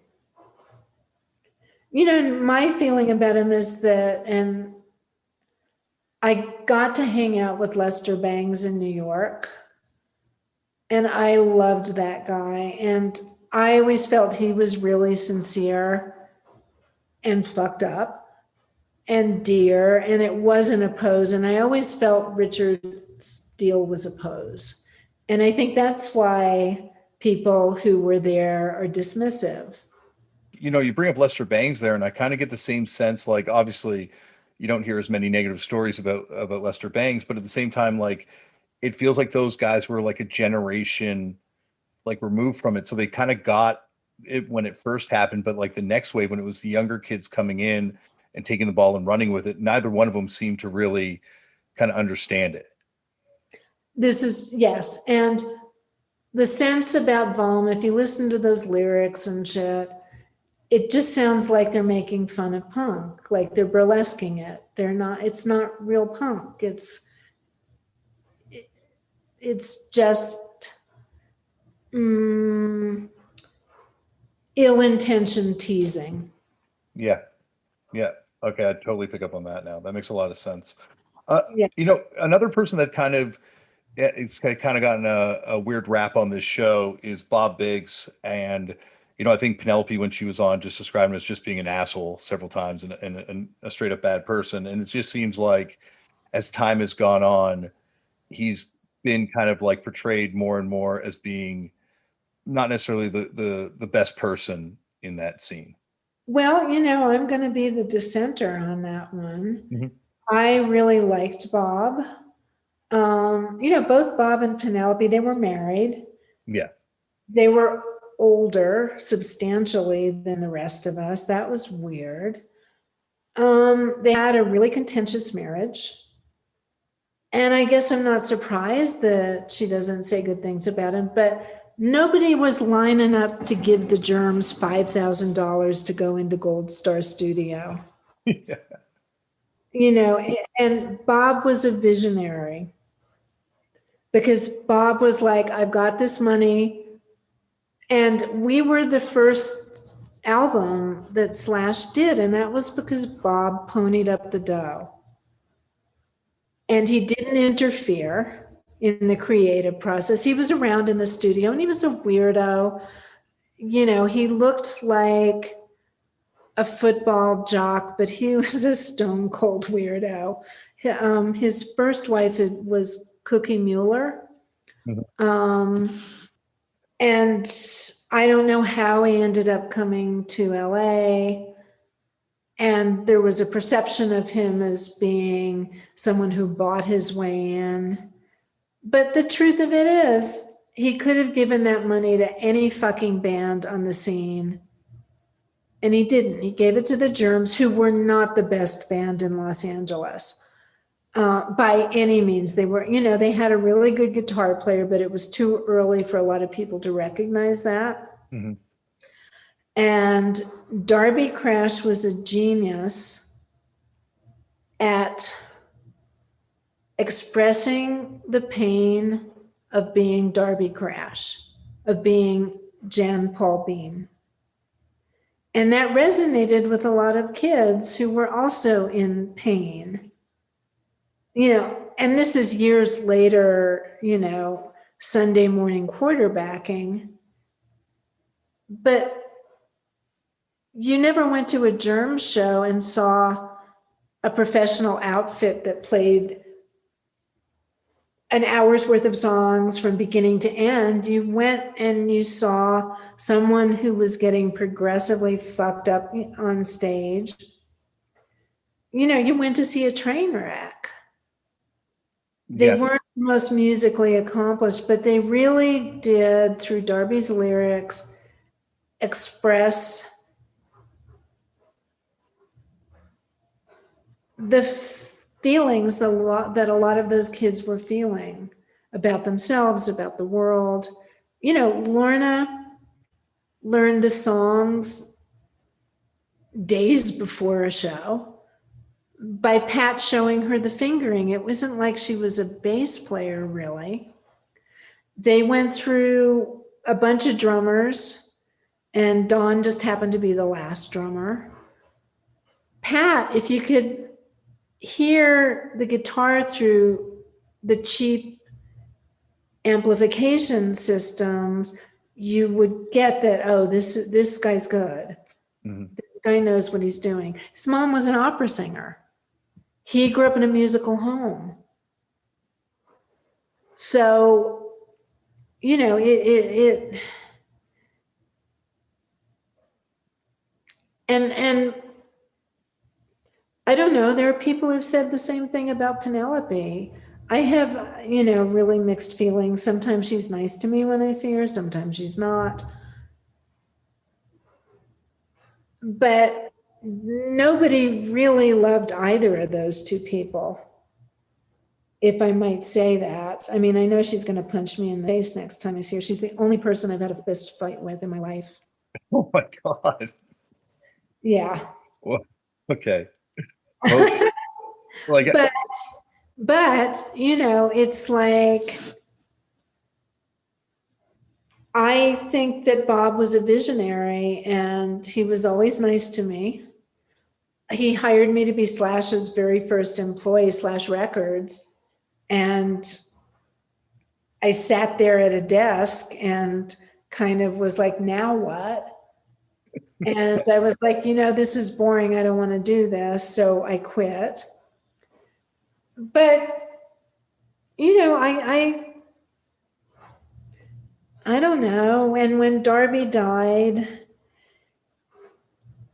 My feeling about him is that, and I got to hang out with Lester Bangs in New York, and I loved that guy. And I always felt he was really sincere and fucked up and dear, and it wasn't a pose. And I always felt Richard's deal was a pose. And I think that's why people who were there are dismissive. You bring up Lester Bangs there, and I kind of get the same sense, like, obviously, you don't hear as many negative stories about Lester Bangs, but at the same time, like, it feels like those guys were like a generation like removed from it. So they kind of got it when it first happened, but like the next wave, when it was the younger kids coming in and taking the ball and running with it, neither one of them seemed to really kind of understand it. Yes. And the sense about Vom, if you listen to those lyrics and shit, it just sounds like they're making fun of punk, like they're burlesquing it. It's not real punk. It's just ill-intentioned teasing. Yeah. Okay, I totally pick up on that now. That makes a lot of sense. Yeah. Another person that it's kind of gotten a weird rap on this show is Bob Biggs, and I think Penelope, when she was on, just described him as just being an asshole several times and a straight up bad person. And it just seems like as time has gone on, he's been kind of like portrayed more and more as being not necessarily the best person in that scene. Well, I'm going to be the dissenter on that one. Mm-hmm. I really liked Bob. Both Bob and Penelope, they were married. Yeah. They were older substantially than the rest of us. That was weird. They had a really contentious marriage. And I guess I'm not surprised that she doesn't say good things about him, but nobody was lining up to give the Germs $5,000 to go into Gold Star Studio. Yeah. And Bob was a visionary because Bob was like, I've got this money. And we were the first album that Slash did, and that was because Bob ponied up the dough. And he didn't interfere in the creative process. He was around in the studio, and he was a weirdo. He looked like a football jock, but he was a stone cold weirdo. His first wife was Cookie Mueller. Mm-hmm. And I don't know how he ended up coming to LA. And there was a perception of him as being someone who bought his way in. But the truth of it is, he could have given that money to any fucking band on the scene. And he didn't. He gave it to the Germs, who were not the best band in Los Angeles. By any means. They were, they had a really good guitar player, but it was too early for a lot of people to recognize that. Mm-hmm. And Darby Crash was a genius at expressing the pain of being Darby Crash, of being Jan Paul Bean. And that resonated with a lot of kids who were also in pain. And this is years later, Sunday morning quarterbacking. But you never went to a Germ show and saw a professional outfit that played an hour's worth of songs from beginning to end. You went and you saw someone who was getting progressively fucked up on stage. You went to see a train wreck. They weren't the most musically accomplished, but they really did, through Darby's lyrics, express the feelings that a lot of those kids were feeling about themselves, about the world. Lorna learned the songs days before a show by Pat showing her the fingering. It wasn't like she was a bass player, really. They went through a bunch of drummers, and Dawn just happened to be the last drummer. Pat, if you could hear the guitar through the cheap amplification systems, you would get that, oh, this guy's good. Mm-hmm. This guy knows what he's doing. His mom was an opera singer. He grew up in a musical home. So, it and I don't know, there are people who've said the same thing about Penelope. I have, really mixed feelings. Sometimes she's nice to me when I see her, sometimes she's not. But nobody really loved either of those two people, if I might say that. I mean, I know she's going to punch me in the face next time I see her. She's the only person I've had a fist fight with in my life. Oh my God. Yeah. Well, okay. Well, but it's like, I think that Bob was a visionary, and he was always nice to me. He hired me to be Slash's very first employee, Slash Records. And I sat there at a desk and kind of was like, now what? And I was like, this is boring. I don't want to do this. So I quit. But, I don't know. And when Darby died,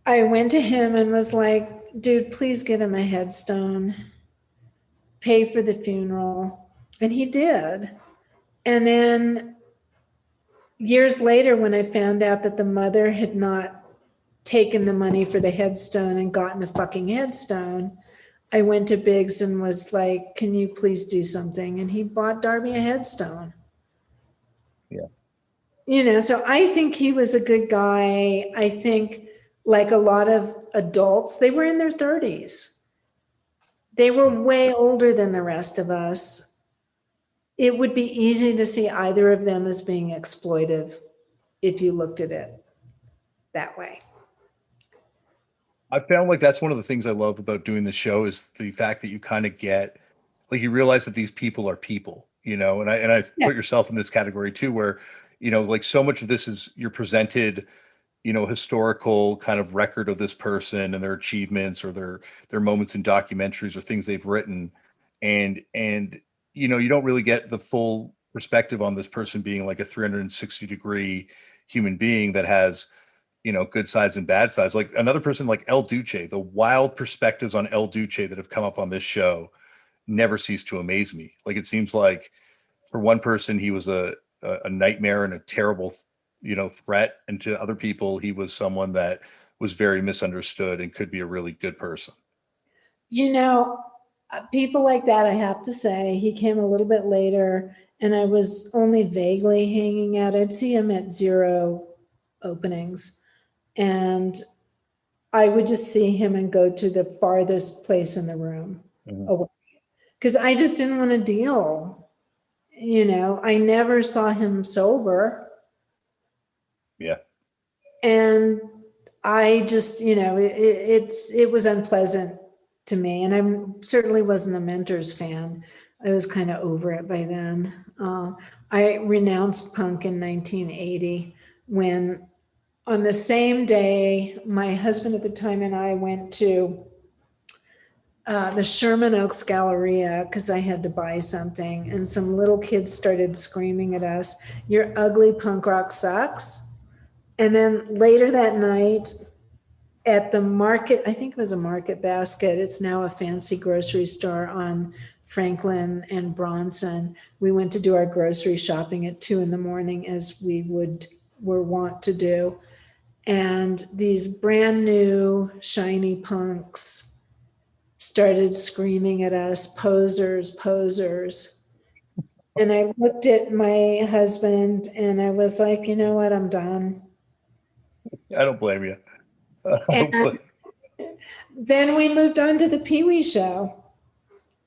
I went to him and was like, dude, please get him a headstone, pay for the funeral. And he did. And then years later, when I found out that the mother had not taken the money for the headstone and gotten a fucking headstone, I went to Biggs and was like, can you please do something? And he bought Darby a headstone. Yeah. So I think he was a good guy. I think, like a lot of adults, they were in their 30s. They were way older than the rest of us. It would be easy to see either of them as being exploitive if you looked at it that way. I found like that's one of the things I love about doing the show is the fact that you kind of get, like, you realize that these people are people, and I put yourself in this category too, where, like, so much of this is you're presented, historical kind of record of this person and their achievements or their moments in documentaries or things they've written. And, you don't really get the full perspective on this person being like a 360-degree human being that has, good sides and bad sides. Like another person like El Duce, the wild perspectives on El Duce that have come up on this show never cease to amaze me. Like, it seems like for one person, he was a nightmare and a terrible, threat. And to other people, he was someone that was very misunderstood and could be a really good person. People like that, I have to say, he came a little bit later and I was only vaguely hanging out. I'd see him at 0 openings and I would just see him and go to the farthest place in the room because I just didn't want to deal. I never saw him sober. Yeah. And I just, it was unpleasant to me. And I certainly wasn't a Mentors fan. I was kind of over it by then. I renounced punk in 1980 when on the same day, my husband at the time and I went to the Sherman Oaks Galleria because I had to buy something. And some little kids started screaming at us, "Your ugly punk rock sucks." And then later that night at the market, I think it was a Market Basket. It's now a fancy grocery store on Franklin and Bronson. We went to do our grocery shopping at 2 a.m. as we were wont to do. And these brand new shiny punks started screaming at us, "Posers, posers." And I looked at my husband and I was like, you know what, I'm done. I don't blame you. Then we moved on to the Pee Wee show.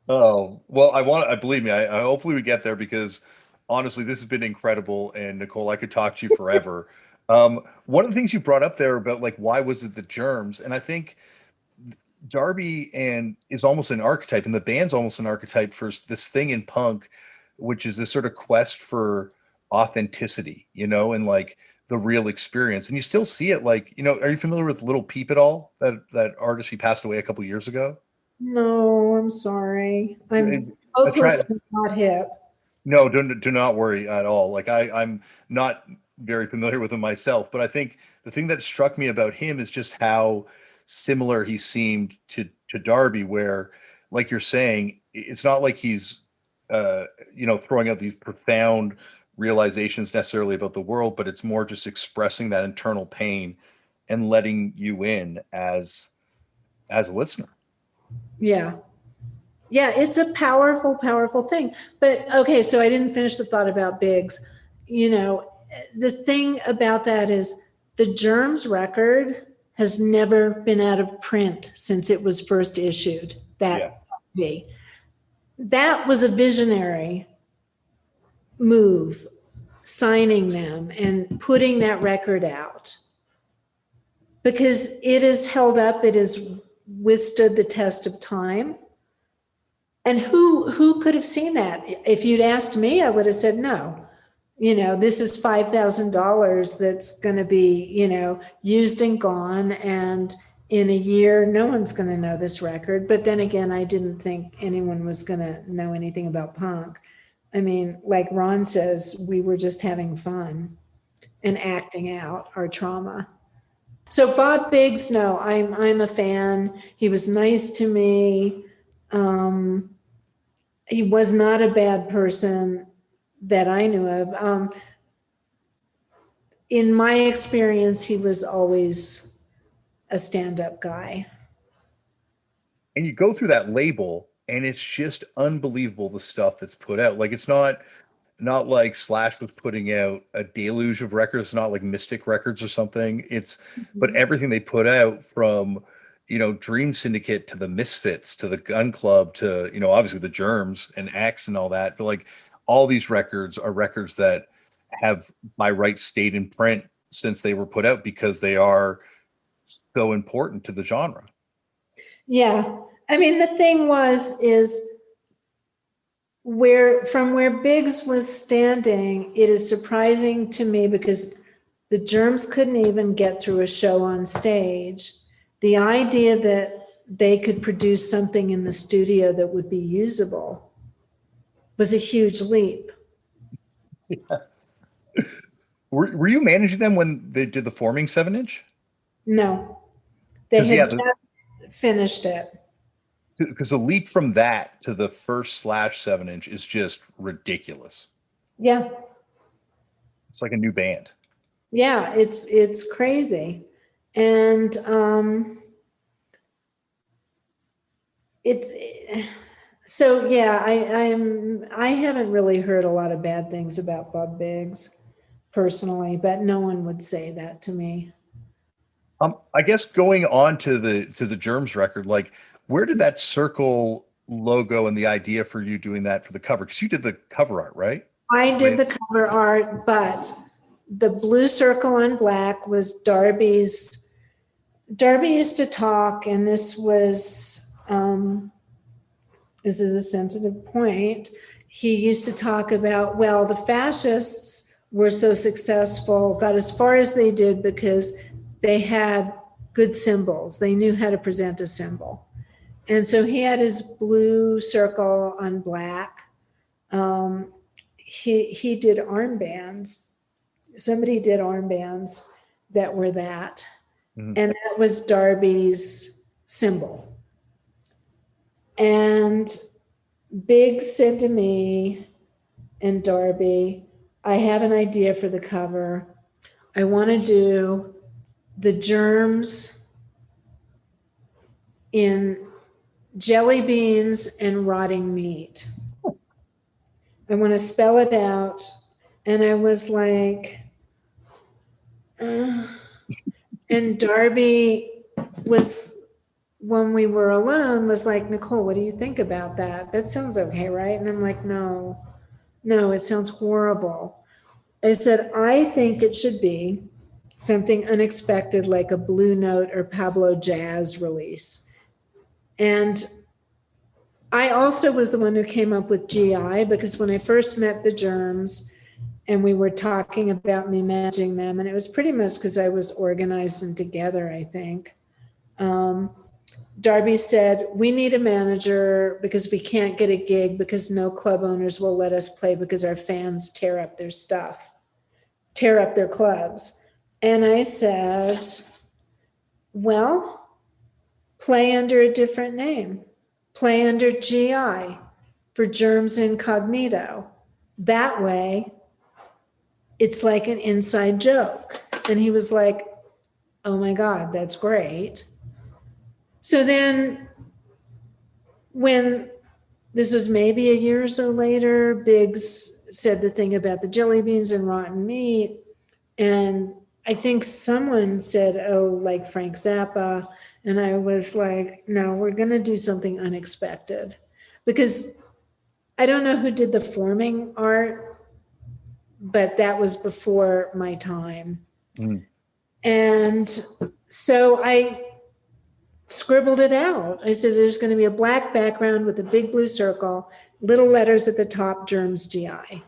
Oh, well, I believe me, I hopefully we get there because honestly, this has been incredible. And Nicole, I could talk to you forever. One of the things you brought up there about like, why was it the Germs? And I think Darby is almost an archetype and the band's almost an archetype for this thing in punk, which is this sort of quest for authenticity, and like the real experience. And you still see it like, are you familiar with Little Peep at all? That artist, he passed away a couple of years ago. No, I'm sorry. I'm hopelessly not hip. No, do not worry at all. Like I'm not very familiar with him myself, but I think the thing that struck me about him is just how similar he seemed to Darby, where, like you're saying, it's not like he's throwing out these profound realizations necessarily about the world, but it's more just expressing that internal pain and letting you in as a listener. Yeah, it's a powerful, powerful thing. But okay, so I didn't finish the thought about Biggs. The thing about that is the Germs record has never been out of print since it was first issued. That was a visionary move, signing them and putting that record out, because it has held up, it has withstood the test of time. And who could have seen that? If you'd asked me, I would have said no. this is $5,000 that's going to be, used and gone. And in a year, no one's going to know this record. But then again, I didn't think anyone was going to know anything about punk. I mean, like Ron says, we were just having fun and acting out our trauma. So Bob Biggs, no, I'm a fan. He was nice to me. He was not a bad person that I knew of. In my experience, he was always a stand-up guy. And you go through that label, and it's just unbelievable the stuff that's put out. Like, it's not like Slash was putting out a deluge of records. It's not like Mystic Records or something. But everything they put out, from Dream Syndicate to the Misfits to the Gun Club to obviously the Germs and X and all that. But like, all these records are records that have by right stayed in print since they were put out, because they are so important to the genre. Yeah. I mean, the thing is where Biggs was standing, it is surprising to me because the Germs couldn't even get through a show on stage. The idea that they could produce something in the studio that would be usable was a huge leap. Yeah. Were you managing them when they did the Forming 7-inch? No, they had just finished it. Because the leap from that to the first Slash 7-inch is just ridiculous. Yeah. It's like a new band. Yeah, it's crazy. And so yeah, I haven't really heard a lot of bad things about Bob Biggs personally, but no one would say that to me. I guess going on to the Germs record, like, where did that circle logo and the idea for you doing that for the cover? Because you did the cover art, right? I did the cover art, but the blue circle on black was Darby's. Darby used to talk, and this is a sensitive point. He used to talk about, well, the fascists were so successful, got as far as they did because they had good symbols. They knew how to present a symbol. And so he had his blue circle on black. He did armbands. Somebody did armbands that were that. Mm-hmm. And that was Darby's symbol. And Biggs said to me and Darby, I have an idea for the cover. I want to do the Germs in jelly beans and rotting meat. I want to spell it out. And I was like, and Darby was, when we were alone, was like, Nicole, what do you think about that? That sounds okay, right? And I'm like, no, it sounds horrible. I said, I think it should be something unexpected, like a Blue Note or Pablo Jazz release. And I also was the one who came up with GI, because when I first met the Germs and we were talking about me managing them, and it was pretty much because I was organized and together, I think. Darby said, we need a manager because we can't get a gig because no club owners will let us play because our fans tear up their stuff, tear up their clubs. And I said, well, play under a different name. Play under GI for Germs Incognito. That way, it's like an inside joke. And he was like, oh my God, that's great. So then when this was maybe a year or so later, Biggs said the thing about the jelly beans and rotten meat. And I think someone said, oh, like Frank Zappa. And I was like, no, we're going to do something unexpected. Because I don't know who did the forming art, but that was before my time. Mm. And so I scribbled it out. I said, there's going to be a black background with a big blue circle, little letters at the top, Germs GI.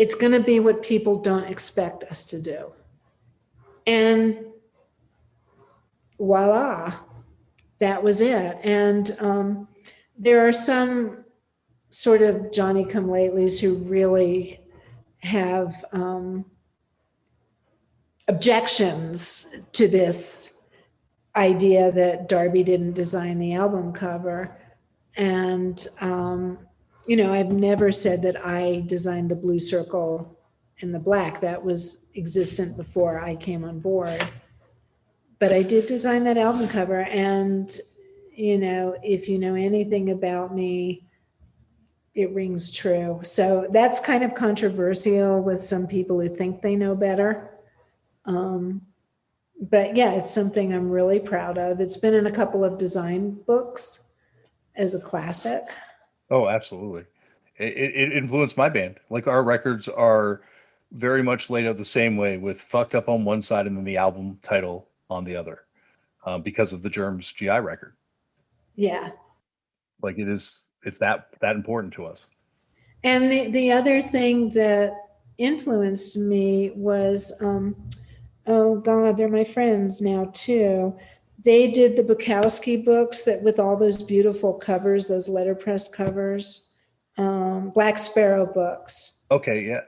it's going to be what people don't expect us to do. And voila, that was it. And there are some sort of Johnny come latelys who really have objections to this idea that Darby didn't design the album cover. And, I've never said that I designed the blue circle and the black. That was existent before I came on board. But I did design that album cover. And, if you know anything about me, it rings true. So that's kind of controversial with some people who think they know better. But yeah, it's something I'm really proud of. It's been in a couple of design books as a classic. Oh, absolutely. It influenced my band. Like, our records are very much laid out the same way, with Fucked Up on one side and then the album title on the other, because of the Germs GI record. Yeah. Like, it's that important to us. And the other thing that influenced me was, oh God, they're my friends now too. They did the Bukowski books that with all those beautiful covers, those letterpress covers, Black Sparrow books. Okay, yeah.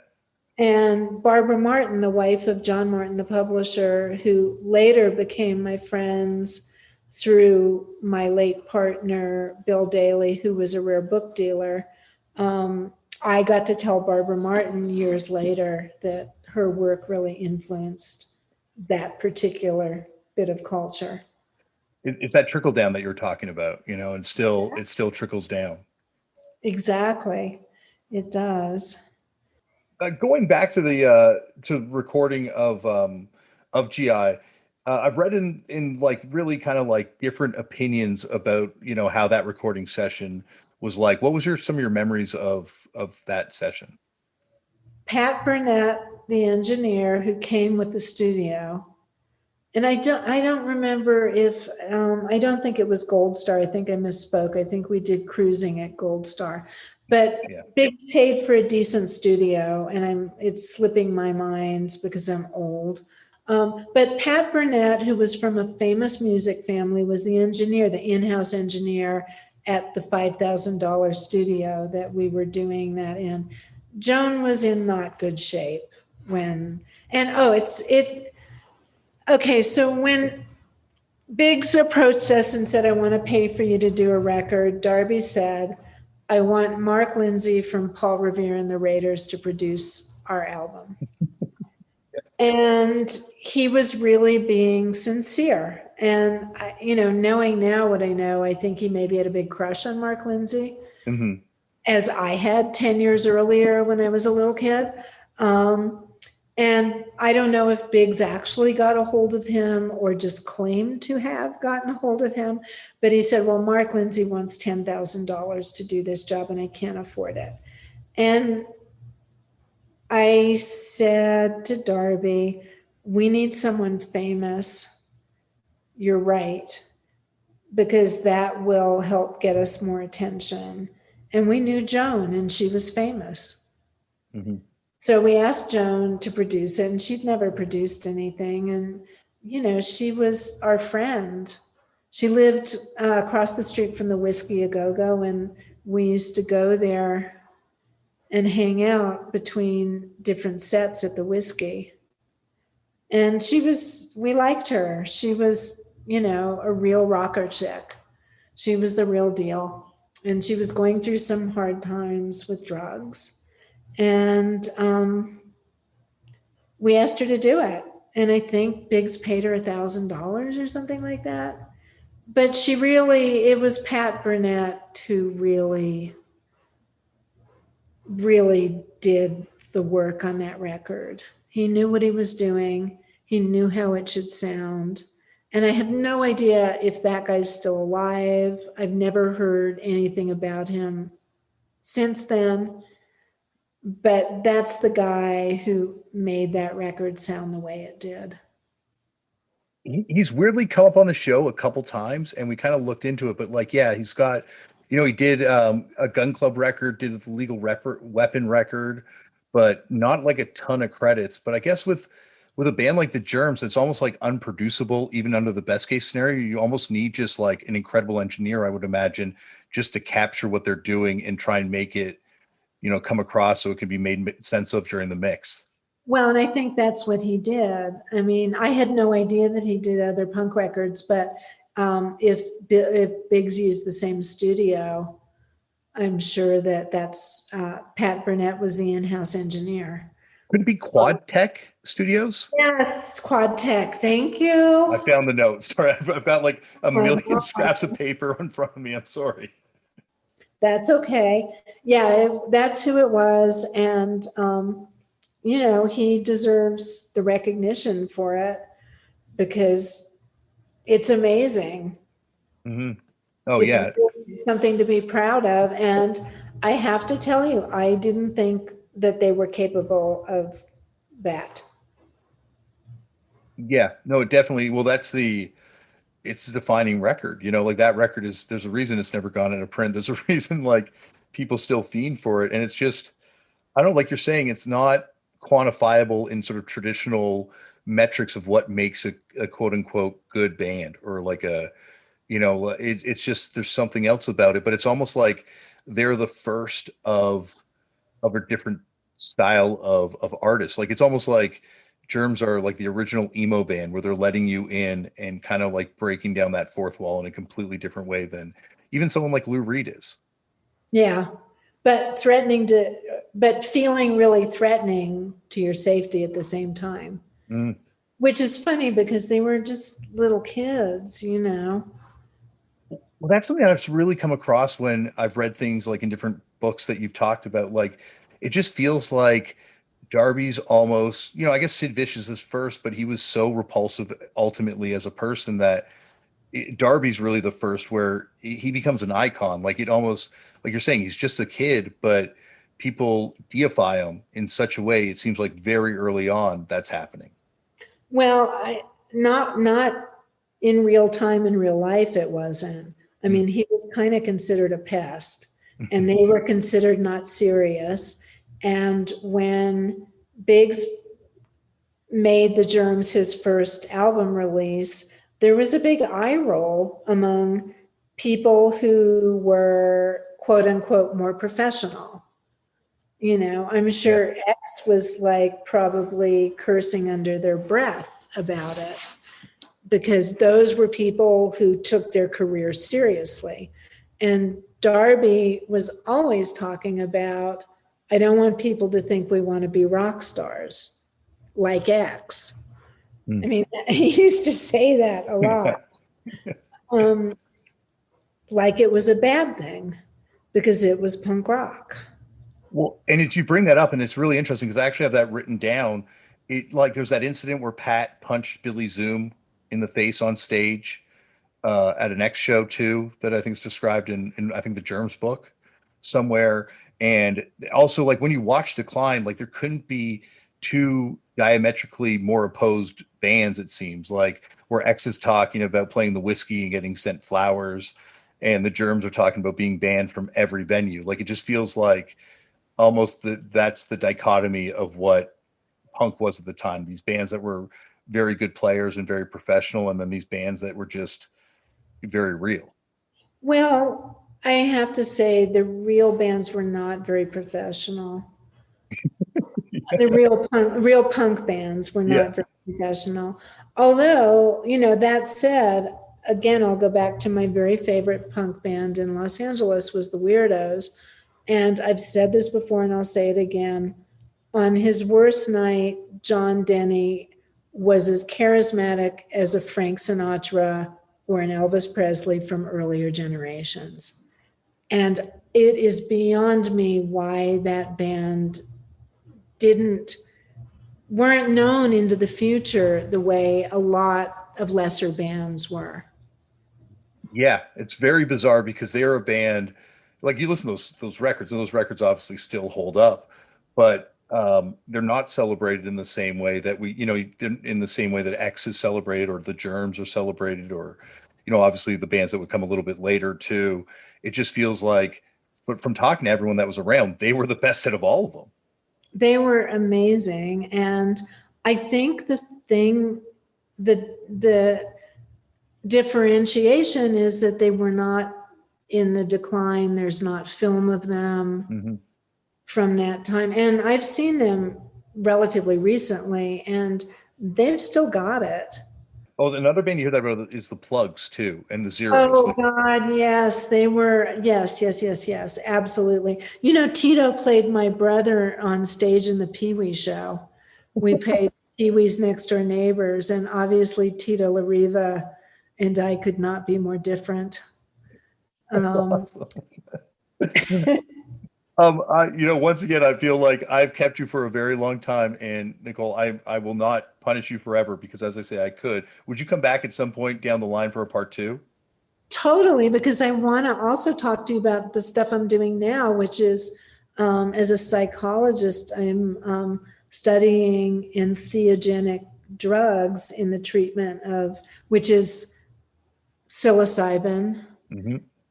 And Barbara Martin, the wife of John Martin, the publisher, who later became my friends through my late partner, Bill Dailey, who was a rare book dealer. I got to tell Barbara Martin years later that her work really influenced that particular bit of culture. It's that trickle down that you're talking about, and it still trickles down. Exactly. It does. Going back to the to recording of GI, I've read in like really kind of like different opinions about how that recording session was like. What was some of your memories of that session? Pat Burnett, the engineer who came with the studio, and I don't remember if I don't think it was Gold Star. I think I misspoke. I think we did Cruising at Gold Star. But yeah. Big paid for a decent studio, and it's slipping my mind because I'm old. But Pat Burnett, who was from a famous music family, was the engineer, the in-house engineer at the $5,000 studio that we were doing that in. Joan was in not good shape okay, so when Biggs approached us and said, I want to pay for you to do a record, Darby said, I want Mark Lindsay from Paul Revere and the Raiders to produce our album. And he was really being sincere. And, knowing now what I know, I think he maybe had a big crush on Mark Lindsay, as I had 10 years earlier when I was a little kid. And I don't know if Biggs actually got a hold of him or just claimed to have gotten a hold of him. But he said, well, Mark Lindsay wants $10,000 to do this job and I can't afford it. And I said to Darby, we need someone famous. You're right, because that will help get us more attention. And we knew Joan and she was famous. Mm-hmm. So we asked Joan to produce it, and she'd never produced anything. And, she was our friend. She lived across the street from the Whiskey A Go-Go, and we used to go there and hang out between different sets at the Whiskey. And we liked her. She was, a real rocker chick. She was the real deal. And she was going through some hard times with drugs. And we asked her to do it. And I think Biggs paid her $1,000 or something like that. But it was Pat Burnett who really, really did the work on that record. He knew what he was doing. He knew how it should sound. And I have no idea if that guy's still alive. I've never heard anything about him since then. But that's the guy who made that record sound the way it did. He's weirdly come up on the show a couple times, and we kind of looked into it. But he's got, he did a Gun Club record, did the Legal Weapon record. but not like a ton of credits. But I guess with a band like the Germs, it's almost like unproducible, even under the best case scenario. You almost need just like an incredible engineer, I would imagine, just to capture what they're doing and try and make it, come across so it can be made sense of during the mix. Well, and I think that's what he did. I mean, I had no idea that he did other punk records, but if Biggs used the same studio, I'm sure that's Pat Burnett was the in-house engineer. Could it be Quad Tech Studios? Yes, Quad Tech. Thank you. I found the notes. Sorry, I've got like a million scraps of paper in front of me. I'm sorry. That's okay. Yeah, that's who it was. And, he deserves the recognition for it because it's amazing. Mm-hmm. Oh, it's yeah. really something to be proud of. And I have to tell you, I didn't think that they were capable of that. Yeah, no, it definitely. Well, it's the defining record, like that record there's a reason it's never gone into print. There's a reason like people still fiend for it. And it's just, I don't know, like you're saying, it's not quantifiable in sort of traditional metrics of what makes a quote unquote good band or like it's just, there's something else about it, but it's almost like they're the first of a different style of artists. Like it's almost like Germs are like the original emo band where they're letting you in and kind of like breaking down that fourth wall in a completely different way than even someone like Lou Reed is. Yeah, but feeling really threatening to your safety at the same time. Mm. Which is funny because they were just little kids, Well, that's something I've really come across when I've read things like in different books that you've talked about. Like, it just feels like Darby's almost, I guess Sid Vicious is first, but he was so repulsive ultimately as a person that Darby's really the first where he becomes an icon. Like it almost, like you're saying, he's just a kid, but people deify him in such a way. It seems like very early on that's happening. Well, not in real time, in real life, it wasn't. I mean, he was kind of considered a pest, and they were considered not serious. And when Biggs made the Germs his first album release, there was a big eye roll among people who were quote unquote more professional. I'm sure X was like probably cursing under their breath about it because those were people who took their career seriously. And Darby was always talking about, I don't want people to think we want to be rock stars like X. I mean, he used to say that a lot. Like it was a bad thing because it was punk rock. Well, and you bring that up, and it's really interesting because I actually have that written down. There's that incident where Pat punched Billy Zoom in the face on stage at an X show too, that I think is described in I think the Germs book somewhere. And also, like when you watch Decline, like there couldn't be two diametrically more opposed bands. It seems like where X is talking about playing the whiskey and getting sent flowers, and the Germs are talking about being banned from every venue. Like it just feels like almost that's the dichotomy of what punk was at the time. These bands that were very good players and very professional, and then these bands that were just very real. Well, I have to say the real bands were not very professional. The real punk bands were not very professional. Although, that said, again, I'll go back to my very favorite punk band in Los Angeles was the Weirdos. And I've said this before and I'll say it again. On his worst night, John Denny was as charismatic as a Frank Sinatra or an Elvis Presley from earlier generations. And it is beyond me why that band weren't known into the future the way a lot of lesser bands were. Yeah, it's very bizarre because they're a band, like you listen to those records, and those records obviously still hold up, but they're not celebrated in the same way that in the same way that X is celebrated or the Germs are celebrated, or obviously the bands that would come a little bit later too. It just feels like, but from talking to everyone that was around, they were the best out of all of them. They were amazing. And I think the differentiation is that they were not in the decline. There's not film of them from that time. And I've seen them relatively recently, and they've still got it. Oh, another band you hear that about is the Plugs too, and the Zeros. Oh God, yes, they were. Yes, absolutely. You know, Tito played my brother on stage in the Pee Wee show. We played Pee Wee's Next Door Neighbors, and obviously Tito LaRiva and I could not be more different. That's awesome. Once again, I feel like I've kept you for a very long time, and Nicole, I will not punish you forever because, as I say, I could. Would you come back at some point down the line for a part 2? Totally, because I want to also talk to you about the stuff I'm doing now, which is as a psychologist, I'm studying entheogenic drugs in the treatment of, which is psilocybin.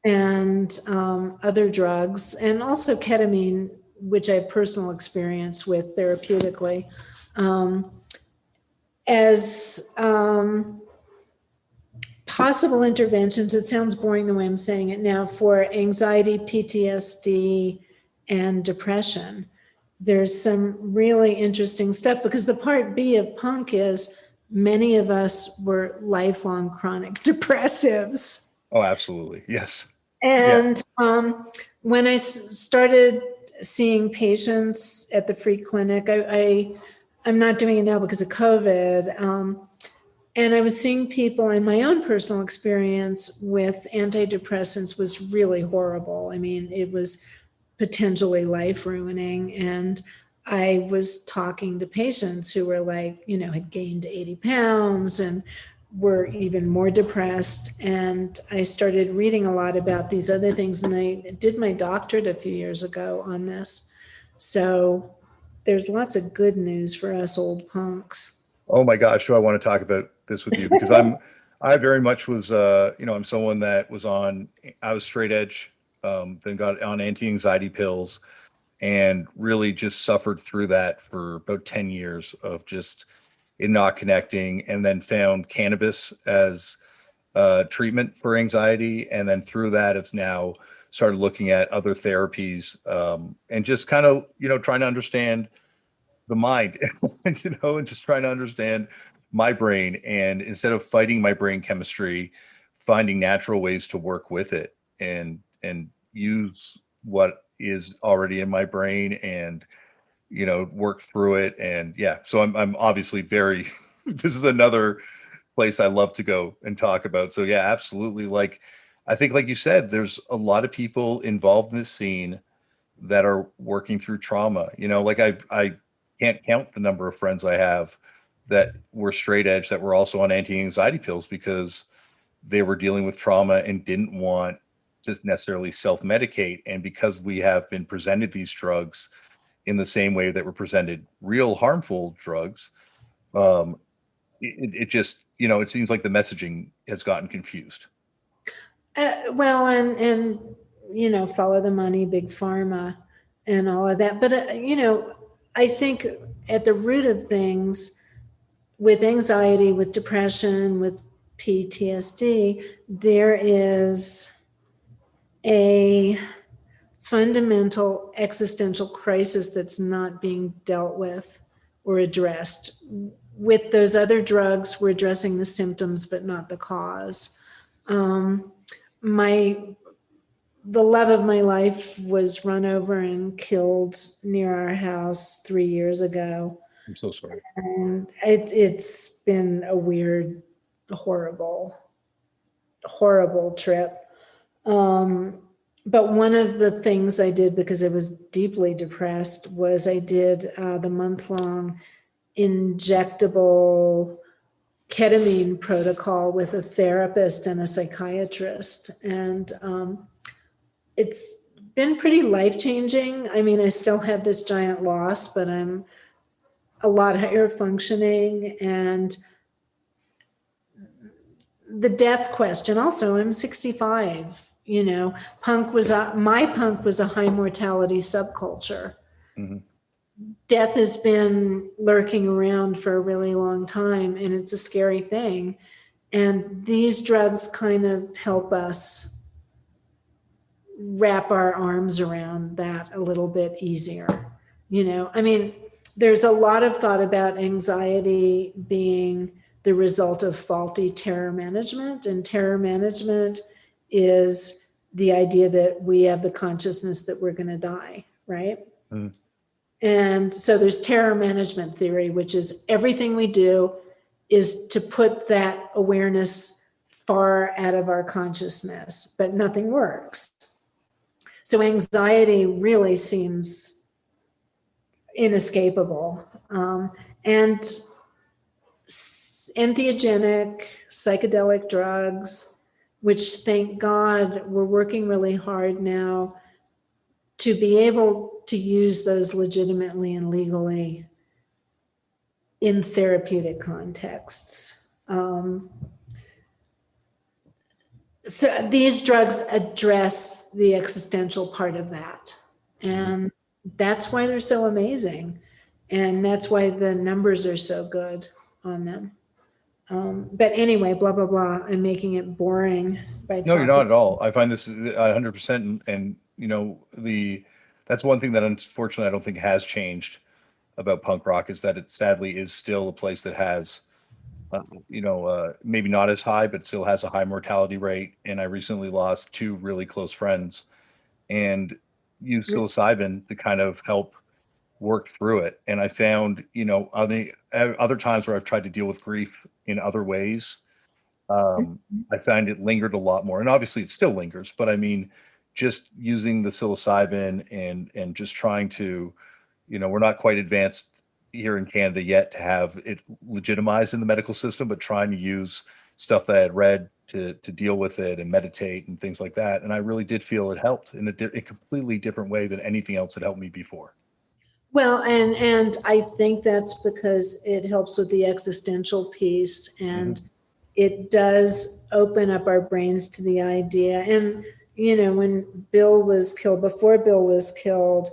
And other drugs, and also ketamine, which I have personal experience with therapeutically, as possible interventions. It sounds boring the way I'm saying it now, for anxiety, PTSD, and depression. There's some really interesting stuff, because the part B of punk is many of us were lifelong chronic depressives. Oh, absolutely. Yes. And when I started seeing patients at the free clinic, I'm not doing it now because of COVID. And I was seeing people, and my own personal experience with antidepressants was really horrible. I mean, it was potentially life-ruining. And I was talking to patients who were like, had gained 80 pounds and were even more depressed. And I started reading a lot about these other things, and I did my doctorate a few years ago on this. So there's lots of good news for us old punks. Oh my gosh, do I want to talk about this with you? Because I very much was, I'm someone that I was straight edge, then got on anti-anxiety pills, and really just suffered through that for about 10 years of just it not connecting, and then found cannabis as treatment for anxiety. And then through that, it's now started looking at other therapies, and just kind of, trying to understand the mind, and just trying to understand my brain. And instead of fighting my brain chemistry, finding natural ways to work with it and use what is already in my brain and work through it. And so I'm obviously very this is another place I love to go and talk about. So absolutely. I think, like you said, there's a lot of people involved in this scene that are working through trauma. I can't count the number of friends I have that were straight edge that were also on anti-anxiety pills because they were dealing with trauma and didn't want to necessarily self-medicate. And because we have been presented these drugs in the same way that were presented real harmful drugs, it just, it seems like the messaging has gotten confused. Well, and follow the money, big pharma, and all of that. But I think at the root of things, with anxiety, with depression, with PTSD, there is a fundamental existential crisis that's not being dealt with or addressed. With those other drugs, we're addressing the symptoms, but not the cause. The love of my life was run over and killed near our house 3 years ago. I'm so sorry. And it's been a weird, horrible trip. But one of the things I did, because I was deeply depressed, was I did the month-long injectable ketamine protocol with a therapist and a psychiatrist. And it's been pretty life-changing. I mean, I still have this giant loss, but I'm a lot higher functioning. And the death question also, I'm 65. My punk was a high mortality subculture. death has been lurking around for a really long time, and it's a scary thing. And these drugs kind of help us wrap our arms around that a little bit easier. I mean, there's a lot of thought about anxiety being the result of faulty terror management, and terror management is the idea that we have the consciousness that we're going to die, right? Mm. And so there's terror management theory, which is everything we do is to put that awareness far out of our consciousness, but nothing works. So anxiety really seems inescapable. And entheogenic psychedelic drugs, which thank God we're working really hard now to be able to use those legitimately and legally in therapeutic contexts. So these drugs address the existential part of that. And that's why they're so amazing. And that's why the numbers are so good on them. But anyway, blah, blah, blah. I'm making it boring by talking. No, you're not at all. I find this 100%. And that's one thing that unfortunately I don't think has changed about punk rock, is that it sadly is still a place that has, maybe not as high, but still has a high mortality rate. And I recently lost 2 really close friends and used psilocybin to kind of help work through it. And I found, other times where I've tried to deal with grief in other ways, I find it lingered a lot more. And obviously it still lingers, but I mean, just using the psilocybin and just trying to, we're not quite advanced here in Canada yet to have it legitimized in the medical system, but trying to use stuff that I had read to deal with it and meditate and things like that. And I really did feel it helped in a completely different way than anything else that helped me before. Well, and I think that's because it helps with the existential piece, and it does open up our brains to the idea. And, when Bill was killed, before Bill was killed,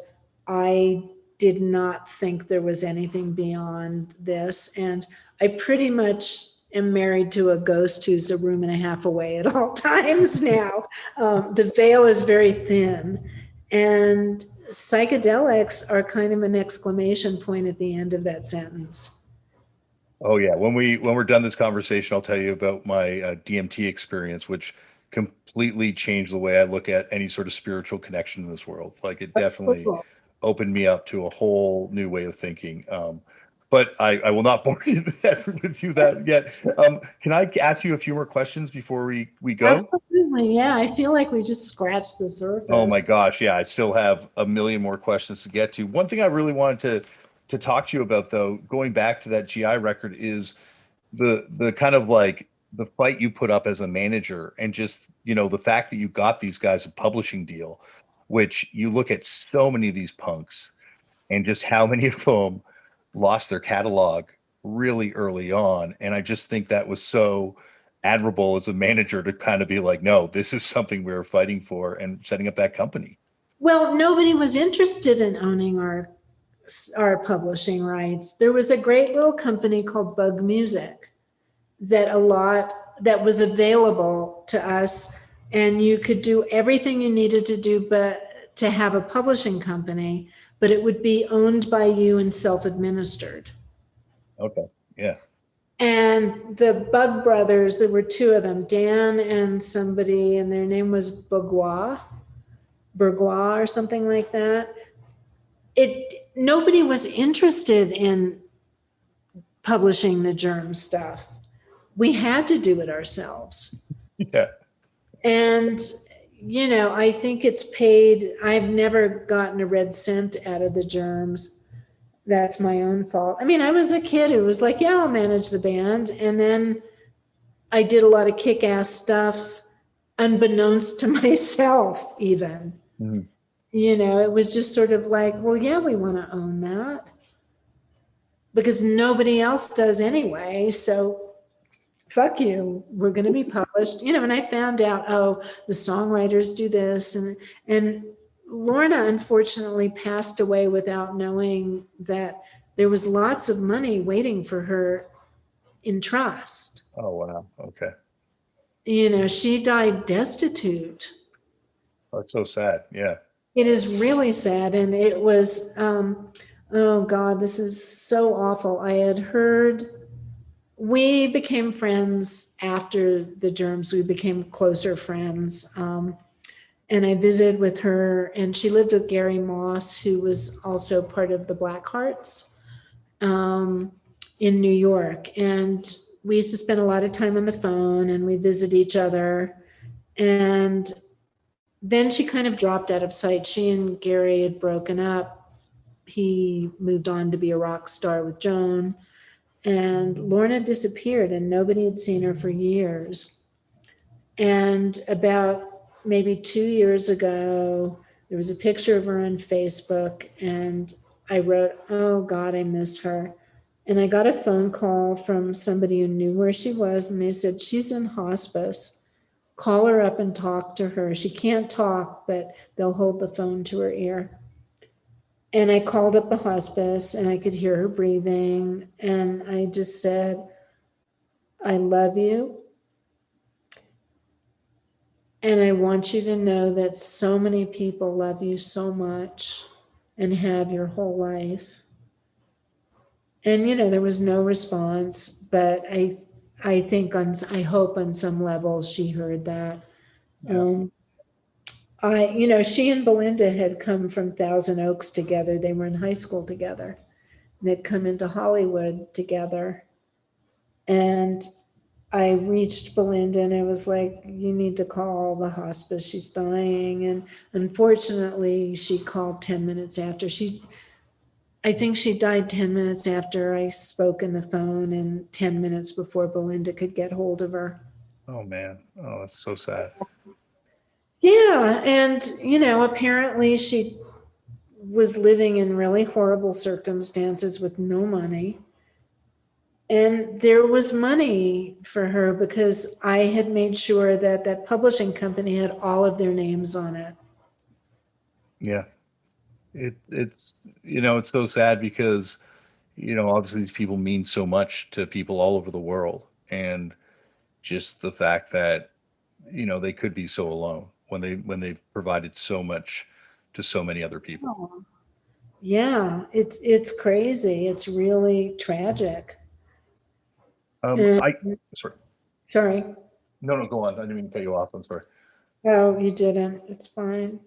I did not think there was anything beyond this. And I pretty much am married to a ghost who's a room and a half away at all times now. The veil is very thin. And psychedelics are kind of an exclamation point at the end of that sentence. Oh yeah. When we're done this conversation, I'll tell you about my DMT experience, which completely changed the way I look at any sort of spiritual connection in this world. Like, it definitely opened me up to a whole new way of thinking. But I will not bore you with you that yet. Can I ask you a few more questions before we go? Absolutely, yeah. I feel like we just scratched the surface. Oh my gosh, yeah. I still have a million more questions to get to. One thing I really wanted to talk to you about, though, going back to that GI record, is the kind of like the fight you put up as a manager, and just, the fact that you got these guys a publishing deal, which you look at so many of these punks and just how many of them lost their catalog really early on. And I just think that was so admirable as a manager to kind of be like, no, this is something we were fighting for, and setting up that company. Well, nobody was interested in owning our publishing rights. There was a great little company called Bug Music that was available to us, and you could do everything you needed to do but to have a publishing company, but it would be owned by you and self-administered. Okay, yeah. And the Bug brothers, there were 2 of them, Dan and somebody, and their name was Bourgeois or something like that. Nobody was interested in publishing the Germ stuff. We had to do it ourselves. Yeah. And, I think it's paid. I've never gotten a red cent out of the Germs. That's my own fault. I mean, I was a kid who was like, yeah, I'll manage the band. And then I did a lot of kick-ass stuff unbeknownst to myself even. Mm-hmm. It was just sort of like, well, yeah, we want to own that because nobody else does anyway. So fuck you, we're going to be published. And I found out, the songwriters do this. And Lorna unfortunately passed away without knowing that there was lots of money waiting for her in trust. Oh, wow. Okay. She died destitute. That's so sad. Yeah. It is really sad. And it was, oh God, this is so awful. I had heard, we became friends after the Germs. We became closer friends. And I visited with her, and she lived with Gary Moss, who was also part of the Black Hearts in New York. And we used to spend a lot of time on the phone, and we visit each other. And then she kind of dropped out of sight. She and Gary had broken up. He moved on to be a rock star with Joan. And Lorna disappeared, and nobody had seen her for years. And about maybe 2 years ago, there was a picture of her on Facebook, and I wrote, "Oh God, I miss her." And I got a phone call from somebody who knew where she was, and they said, "She's in hospice. Call her up and talk to her. She can't talk, but they'll hold the phone to her ear." And I called up the hospice, and I could hear her breathing. And I just said, "I love you. And I want you to know that so many people love you so much and have your whole life." And there was no response, but I think I hope on some level she heard that. Yeah. She and Belinda had come from Thousand Oaks together. They were in high school together. They'd come into Hollywood together. And I reached Belinda and I was like, "You need to call the hospice. She's dying." And unfortunately, she called 10 minutes after. I think she died 10 minutes after I spoke on the phone and 10 minutes before Belinda could get hold of her. Oh, man. Oh, that's so sad. Yeah. And, apparently she was living in really horrible circumstances with no money. And there was money for her because I had made sure that that publishing company had all of their names on it. Yeah. It's it's so sad because obviously these people mean so much to people all over the world, and just the fact that they could be so alone when they've provided so much to so many other people. Oh. Yeah, it's crazy. It's really tragic. And, I Sorry. sorry. No, go on. I didn't mean to cut you off. I'm sorry. Oh, you didn't. It's fine.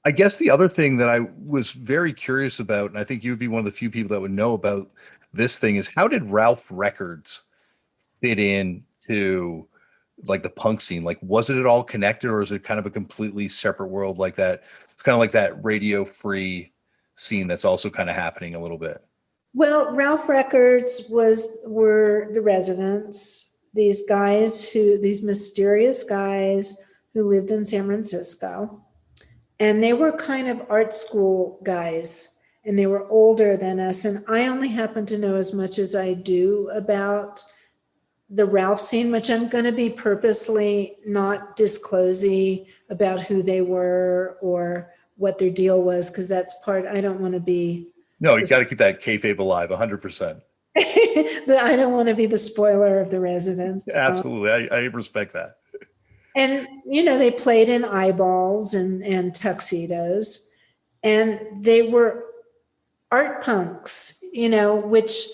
I guess the other thing that I was very curious about, and I think you would be one of the few people that would know about this thing, is how did Ralph Records fit in to like the punk scene? Like, was it at all connected, or is it kind of a completely separate world like that? It's kind of like that Radio Free scene that's also kind of happening a little bit. Well, Ralph Records were the residents, these mysterious guys who lived in San Francisco. And they were kind of art school guys, and they were older than us. And I only happen to know as much as I do about the Ralph scene, which I'm going to be purposely not disclosing about who they were or what their deal was, because that's I don't want to be. No, you got to keep that kayfabe alive, 100%. I don't want to be the spoiler of the residents. Absolutely. I respect that. And, they played in eyeballs and tuxedos, and they were art punks, which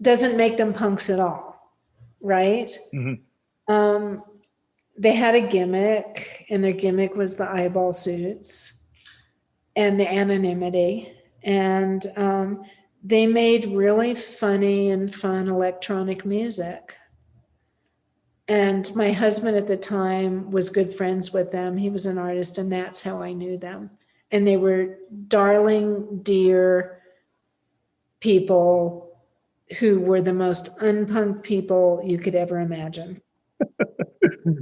doesn't make them punks at all, right? Mm-hmm. They had a gimmick, and their gimmick was the eyeball suits and the anonymity. And they made really funny and fun electronic music. And my husband at the time was good friends with them. He was an artist, and that's how I knew them. And they were darling, dear people who were the most unpunk people you could ever imagine.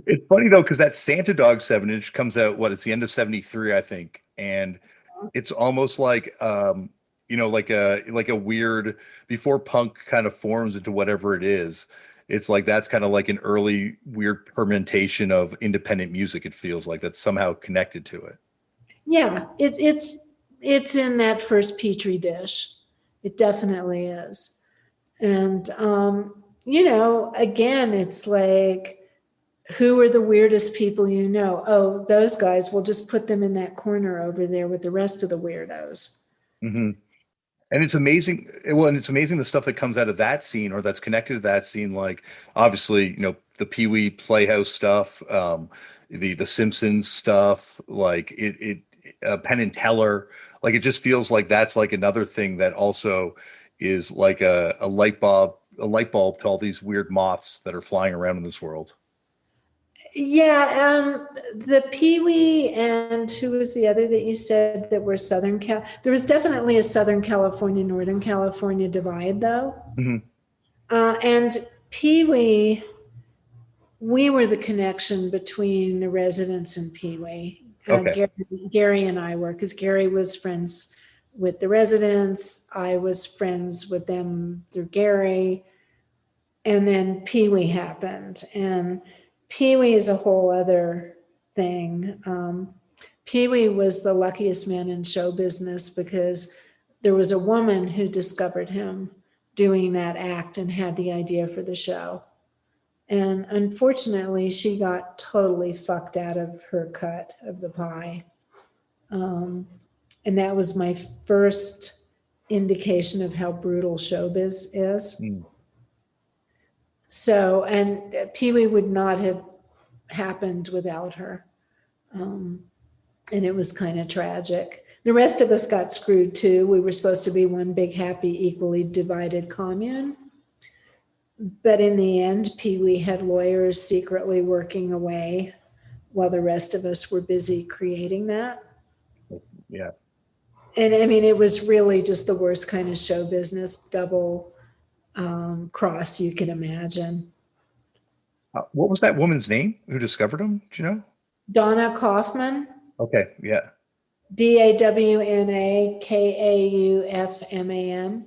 It's funny though, because that Santa Dog 7-inch comes out, it's the end of 73, I think. And it's almost like like a weird, before punk kind of forms into whatever it is. It's like that's kind of like an early weird fermentation of independent music. It feels like that's somehow connected to it. Yeah, it's in that first petri dish. It definitely is. And again, it's like, who are the weirdest people you know? Oh, those guys, we'll just put them in that corner over there with the rest of the weirdos. Mm-hmm. And it's amazing. Well, and it's amazing the stuff that comes out of that scene or that's connected to that scene. Like obviously, the Pee Wee Playhouse stuff, the Simpsons stuff, like Penn and Teller. Like it just feels like that's like another thing that also is like a light bulb to all these weird moths that are flying around in this world. Yeah, the Pee Wee and who was the other that you said that were Southern Cal? There was definitely a Southern California, Northern California divide, though. Mm-hmm. And Pee Wee, we were the connection between the residents and Pee Wee. Okay. Gary and I were, because Gary was friends with the residents. I was friends with them through Gary. And then Pee Wee happened. And Pee Wee is a whole other thing. Pee Wee was the luckiest man in show business because there was a woman who discovered him doing that act and had the idea for the show. And unfortunately, she got totally fucked out of her cut of the pie. And that was my first indication of how brutal showbiz is. Mm. So, and Pee Wee would not have happened without her. And it was kind of tragic. The rest of us got screwed too. We were supposed to be one big, happy, equally divided commune. But in the end, Pee Wee had lawyers secretly working away while the rest of us were busy creating that. Yeah. And I mean, it was really just the worst kind of show business, double cross you can imagine. What was that woman's name who discovered him? Do you know? Donna Kaufman. Okay. Yeah. DAWNAKAUFMAN.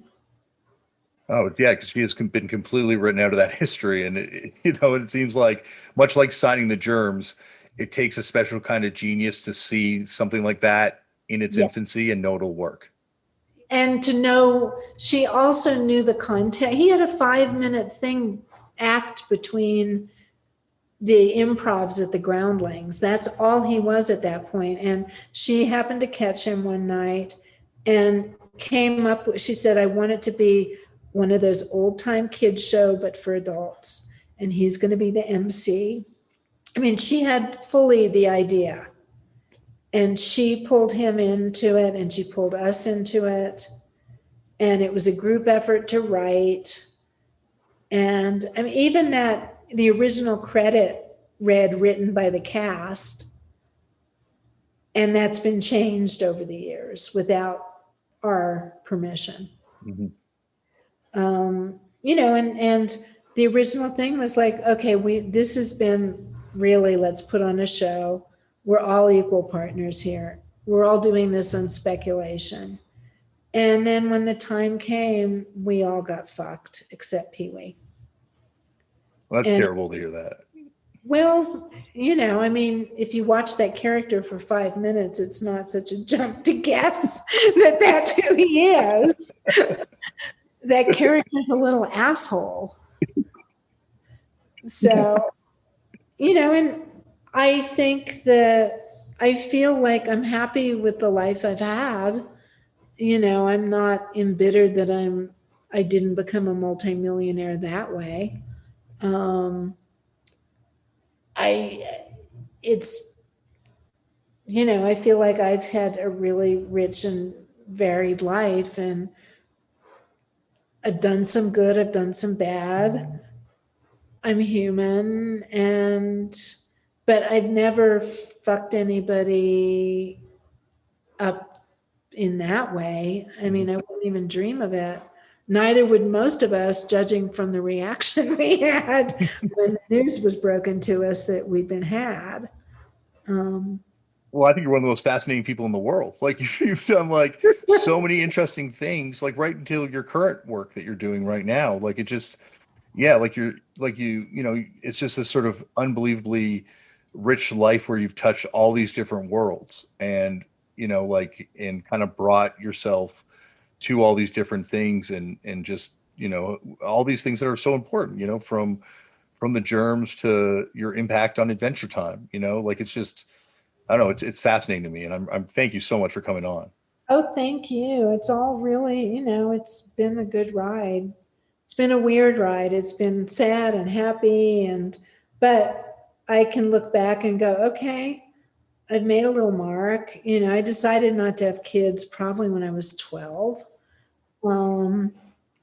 Oh, yeah, because she has been completely written out of that history. And, it seems like, much like signing the germs, it takes a special kind of genius to see something like that in its infancy and know it'll work. And to know, she also knew the content. He had a 5-minute act between the improvs at the Groundlings. That's all he was at that point. And she happened to catch him one night and came up with, she said, I want it to be one of those old time kids show, but for adults. And he's going to be the MC. I mean, she had fully the idea. And she pulled him into it and she pulled us into it. And it was a group effort to write. And I mean, even the original credit read written by the cast. And that's been changed over the years without our permission. Mm-hmm. And the original thing was like, okay, this has been really, let's put on a show. We're all equal partners here. We're all doing this on speculation. And then when the time came, we all got fucked except Pee Wee. Well, that's terrible to hear that. Well, I mean, if you watch that character for 5 minutes, it's not such a jump to guess that that's who he is. That character's a little asshole. So, and I think that I feel like I'm happy with the life I've had. I'm not embittered that I didn't become a multimillionaire that way. I feel like I've had a really rich and varied life, and I've done some good, I've done some bad. I'm human, but I've never fucked anybody up in that way. I mean, I wouldn't even dream of it. Neither would most of us, judging from the reaction we had when the news was broken to us that we've been had. Well, I think you're one of the most fascinating people in the world. Like you've done like so many interesting things, like right until your current work that you're doing right now. Like it just, yeah, like it's just this sort of unbelievably rich life where you've touched all these different worlds. And like, and kind of brought yourself to all these different things, and just, all these things that are so important, from the germs to your impact on Adventure Time, like, it's just, I don't know, it's fascinating to me, and I'm thank you so much for coming on. Oh, thank you. It's all really, it's been a good ride. It's been a weird ride. It's been sad and happy, but I can look back and go, okay, I've made a little mark. I decided not to have kids probably when I was 12. Um,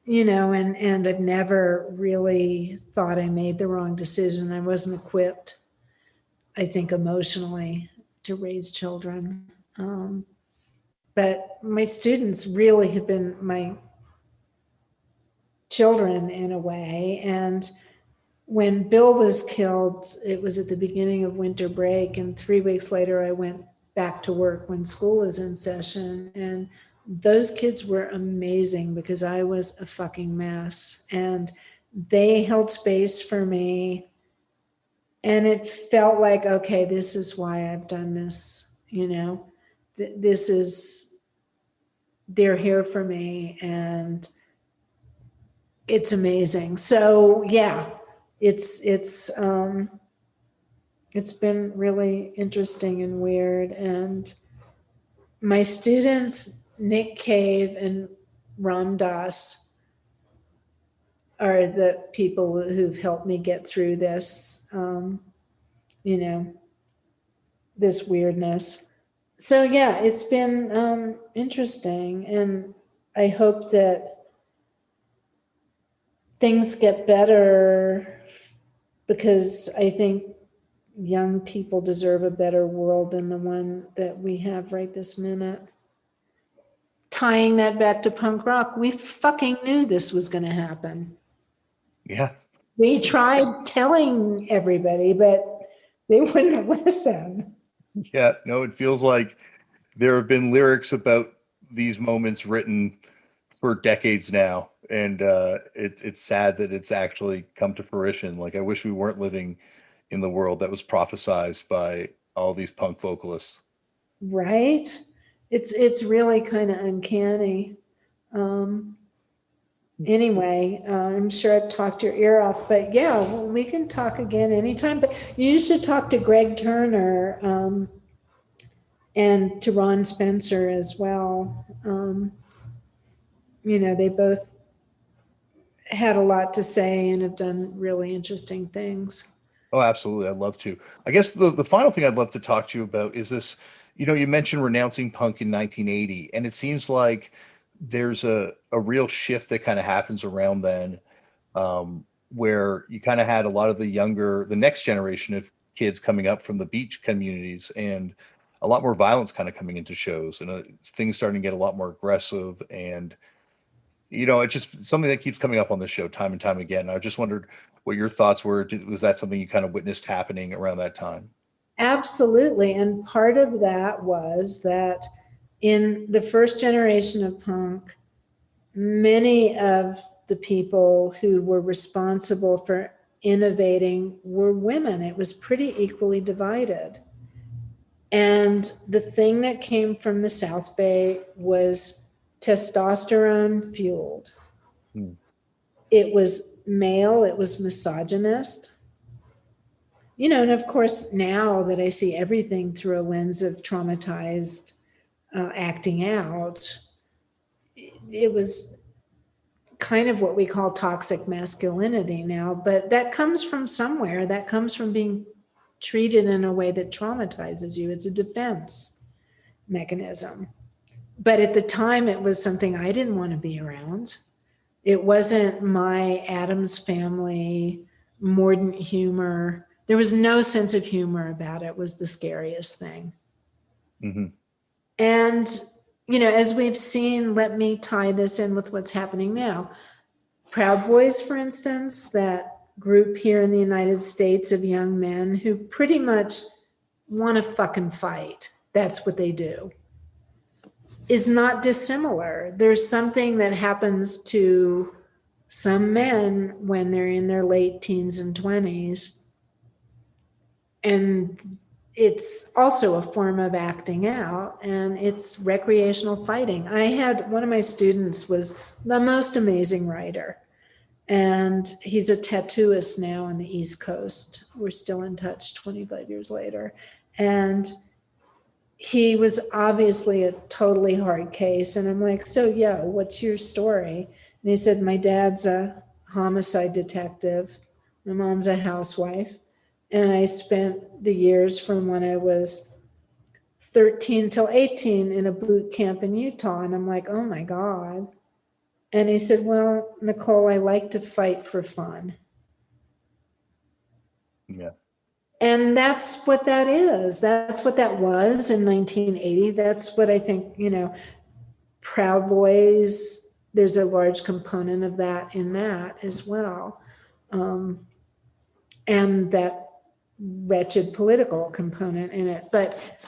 and I've never really thought I made the wrong decision. I wasn't equipped, I think, emotionally to raise children. But my students really have been my children in a way. And when Bill was killed, it was at the beginning of winter break. And 3 weeks later, I went back to work when school was in session. And those kids were amazing because I was a fucking mess. And they held space for me. And it felt like, okay, this is why I've done this. This is, they're here for me. And it's amazing. So yeah, it's been really interesting and weird. And my students, Nick Cave and Ram Dass, are the people who've helped me get through this, this weirdness. So yeah, it's been interesting, and I hope that things get better, because I think young people deserve a better world than the one that we have right this minute. Tying that back to punk rock, we fucking knew this was going to happen. Yeah. We tried telling everybody, but they wouldn't listen. Yeah, no, it feels like there have been lyrics about these moments written for decades now, and it's sad that it's actually come to fruition. Like, I wish we weren't living in the world that was prophesized by all these punk vocalists. Right? It's really kind of uncanny. Anyway, I'm sure I've talked your ear off, but yeah, well, we can talk again anytime. But you should talk to Greg Turner and to Ron Spencer as well. They both had a lot to say and have done really interesting things. Oh, absolutely. I'd love to. I guess the final thing I'd love to talk to you about is this, you mentioned renouncing punk in 1980, and it seems like there's a real shift that kind of happens around then, where you kind of had a lot of the next generation of kids coming up from the beach communities, and a lot more violence kind of coming into shows, and things starting to get a lot more aggressive. And it's just something that keeps coming up on the show time and time again. I just wondered what your thoughts were. Was that something you kind of witnessed happening around that time? Absolutely. And part of that was that in the first generation of punk, many of the people who were responsible for innovating were women. It was pretty equally divided. And the thing that came from the South Bay was testosterone fueled. It was male, it was misogynist. And of course, now that I see everything through a lens of traumatized acting out, it was kind of what we call toxic masculinity now, but that comes from somewhere. That comes from being treated in a way that traumatizes you. It's a defense mechanism. But at the time, it was something I didn't want to be around. It wasn't my Addams Family, mordant humor. There was no sense of humor about it. It was the scariest thing. Mm-hmm. And, as we've seen, let me tie this in with what's happening now. Proud Boys, for instance, that group here in the United States of young men who pretty much want to fucking fight. That's what they do. Is not dissimilar. There's something that happens to some men when they're in their late teens and 20s. And it's also a form of acting out, and it's recreational fighting. I had one of my students was the most amazing writer, and he's a tattooist now on the East Coast. We're still in touch 25 years later. And he was obviously a totally hard case. And I'm like, so yeah, what's your story? And he said, my dad's a homicide detective. My mom's a housewife. And I spent the years from when I was 13 till 18 in a boot camp in Utah. And I'm like, oh my God. And he said, well, Nicole, I like to fight for fun. Yeah. And that's what that is. That's what that was in 1980. That's what I think, Proud Boys, there's a large component of that in that as well. And that wretched political component in it. But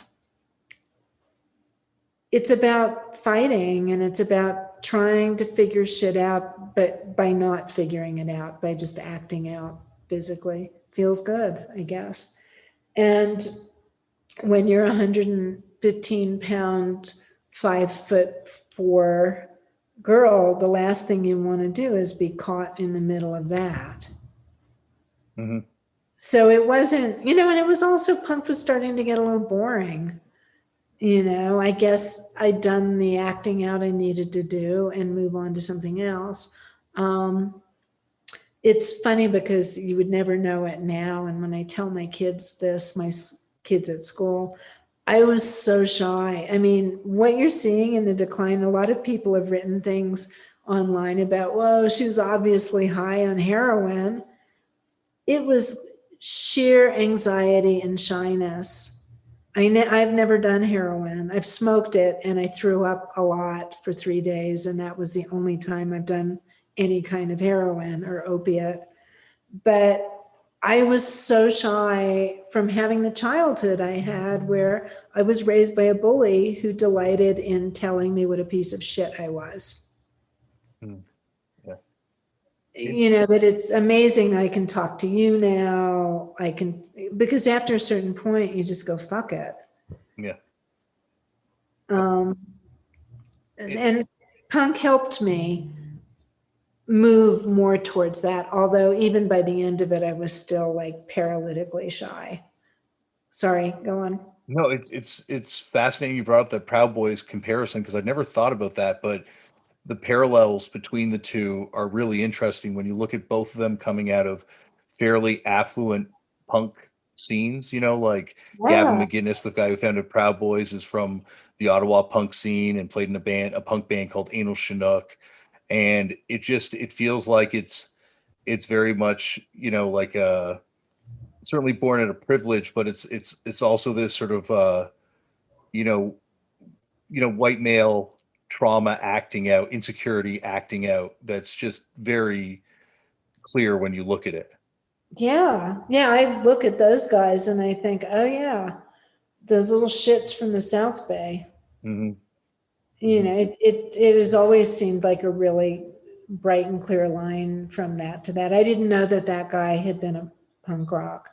it's about fighting, and it's about trying to figure shit out, but by not figuring it out, by just acting out physically. Feels good, I guess. And when you're 115-pound, 5'4" girl, the last thing you want to do is be caught in the middle of that. Mm-hmm. So it wasn't, and it was also, punk was starting to get a little boring. I guess I'd done the acting out I needed to do and move on to something else. It's funny because you would never know it now. And when I tell my kids this, my kids at school, I was so shy. I mean, what you're seeing in the decline, a lot of people have written things online about, whoa, she was obviously high on heroin. It was sheer anxiety and shyness. I've never done heroin. I've smoked it and I threw up a lot for 3 days. And that was the only time I've done any kind of heroin or opiate. But I was so shy from having the childhood I had, where I was raised by a bully who delighted in telling me what a piece of shit I was. Yeah. But it's amazing. I can talk to you now. Because after a certain point, you just go, fuck it. Yeah. And punk helped me move more towards that. Although even by the end of it, I was still like paralytically shy. Sorry, go on. No, it's fascinating you brought up that Proud Boys comparison, because I'd never thought about that, but the parallels between the two are really interesting when you look at both of them coming out of fairly affluent punk scenes. Like Gavin Yeah. McGinnis, the guy who founded Proud Boys, is from the Ottawa punk scene and played in a punk band called Anal Chinook. And it feels like it's very much, like certainly born out of privilege, but it's also this sort of you know white male trauma acting out, insecurity acting out, that's just very clear when you look at it. Yeah. I look at those guys and I think, oh yeah, those little shits from the South Bay. Mm-hmm. It has always seemed like a really bright and clear line from that to that. I didn't know that guy had been a punk rock.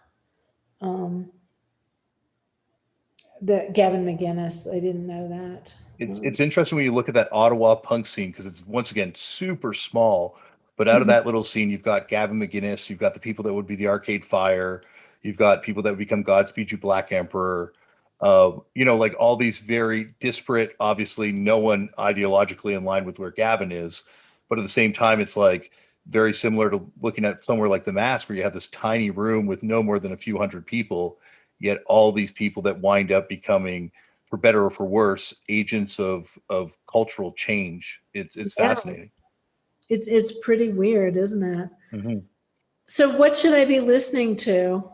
The Gavin McGinnis, I didn't know that. It's interesting when you look at that Ottawa punk scene, because it's once again super small, but out of that little scene, you've got Gavin McGinnis, you've got the people that would be the Arcade Fire, you've got people that would become Godspeed You Black Emperor, like all these very disparate, obviously no one ideologically in line with where Gavin is, but at the same time, it's like very similar to looking at somewhere like The Mask, where you have this tiny room with no more than a few hundred people, yet all these people that wind up becoming, for better or for worse, agents of cultural change. It's fascinating. It's pretty weird, isn't it? Mm-hmm. So what should I be listening to?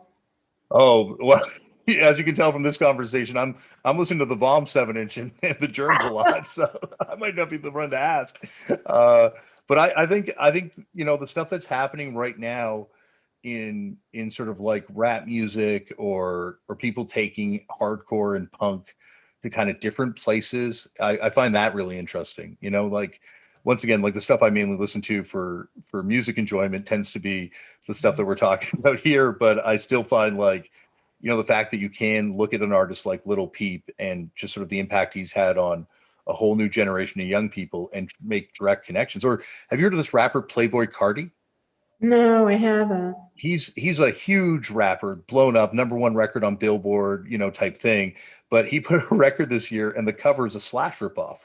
Oh, well, as you can tell from this conversation, I'm listening to the Vom 7-inch and the Germs a lot, so I might not be the one to ask. But I think the stuff that's happening right now in sort of like rap music, or people taking hardcore and punk to kind of different places, I find that really interesting. Like, once again, like the stuff I mainly listen to for music enjoyment tends to be the stuff that we're talking about here, but I still find, like, the fact that you can look at an artist like Little Peep and just sort of the impact he's had on a whole new generation of young people and make direct connections. Or have you heard of this rapper Playboy Cardi? No, I haven't. He's a huge rapper, blown up, number one record on Billboard, type thing. But he put a record this year, and the cover is a Slash ripoff.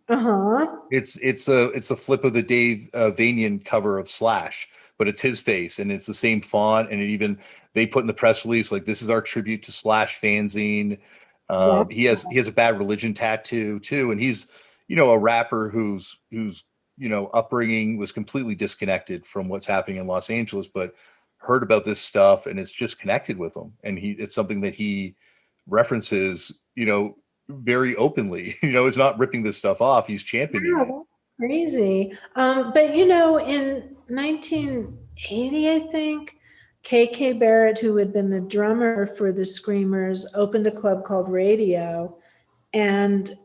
Uh-huh. It's a flip of the Dave Vanian cover of Slash, but it's his face, and it's the same font, and they put in the press release like, this is our tribute to Slash fanzine. He has a Bad Religion tattoo too, and he's a rapper whose upbringing was completely disconnected from what's happening in Los Angeles, but heard about this stuff, and it's just connected with him, and it's something that he references very openly. Is not ripping this stuff off, he's championing it. Crazy. But in 1980, I think, KK Barrett, who had been the drummer for the Screamers, opened a club called Radio, and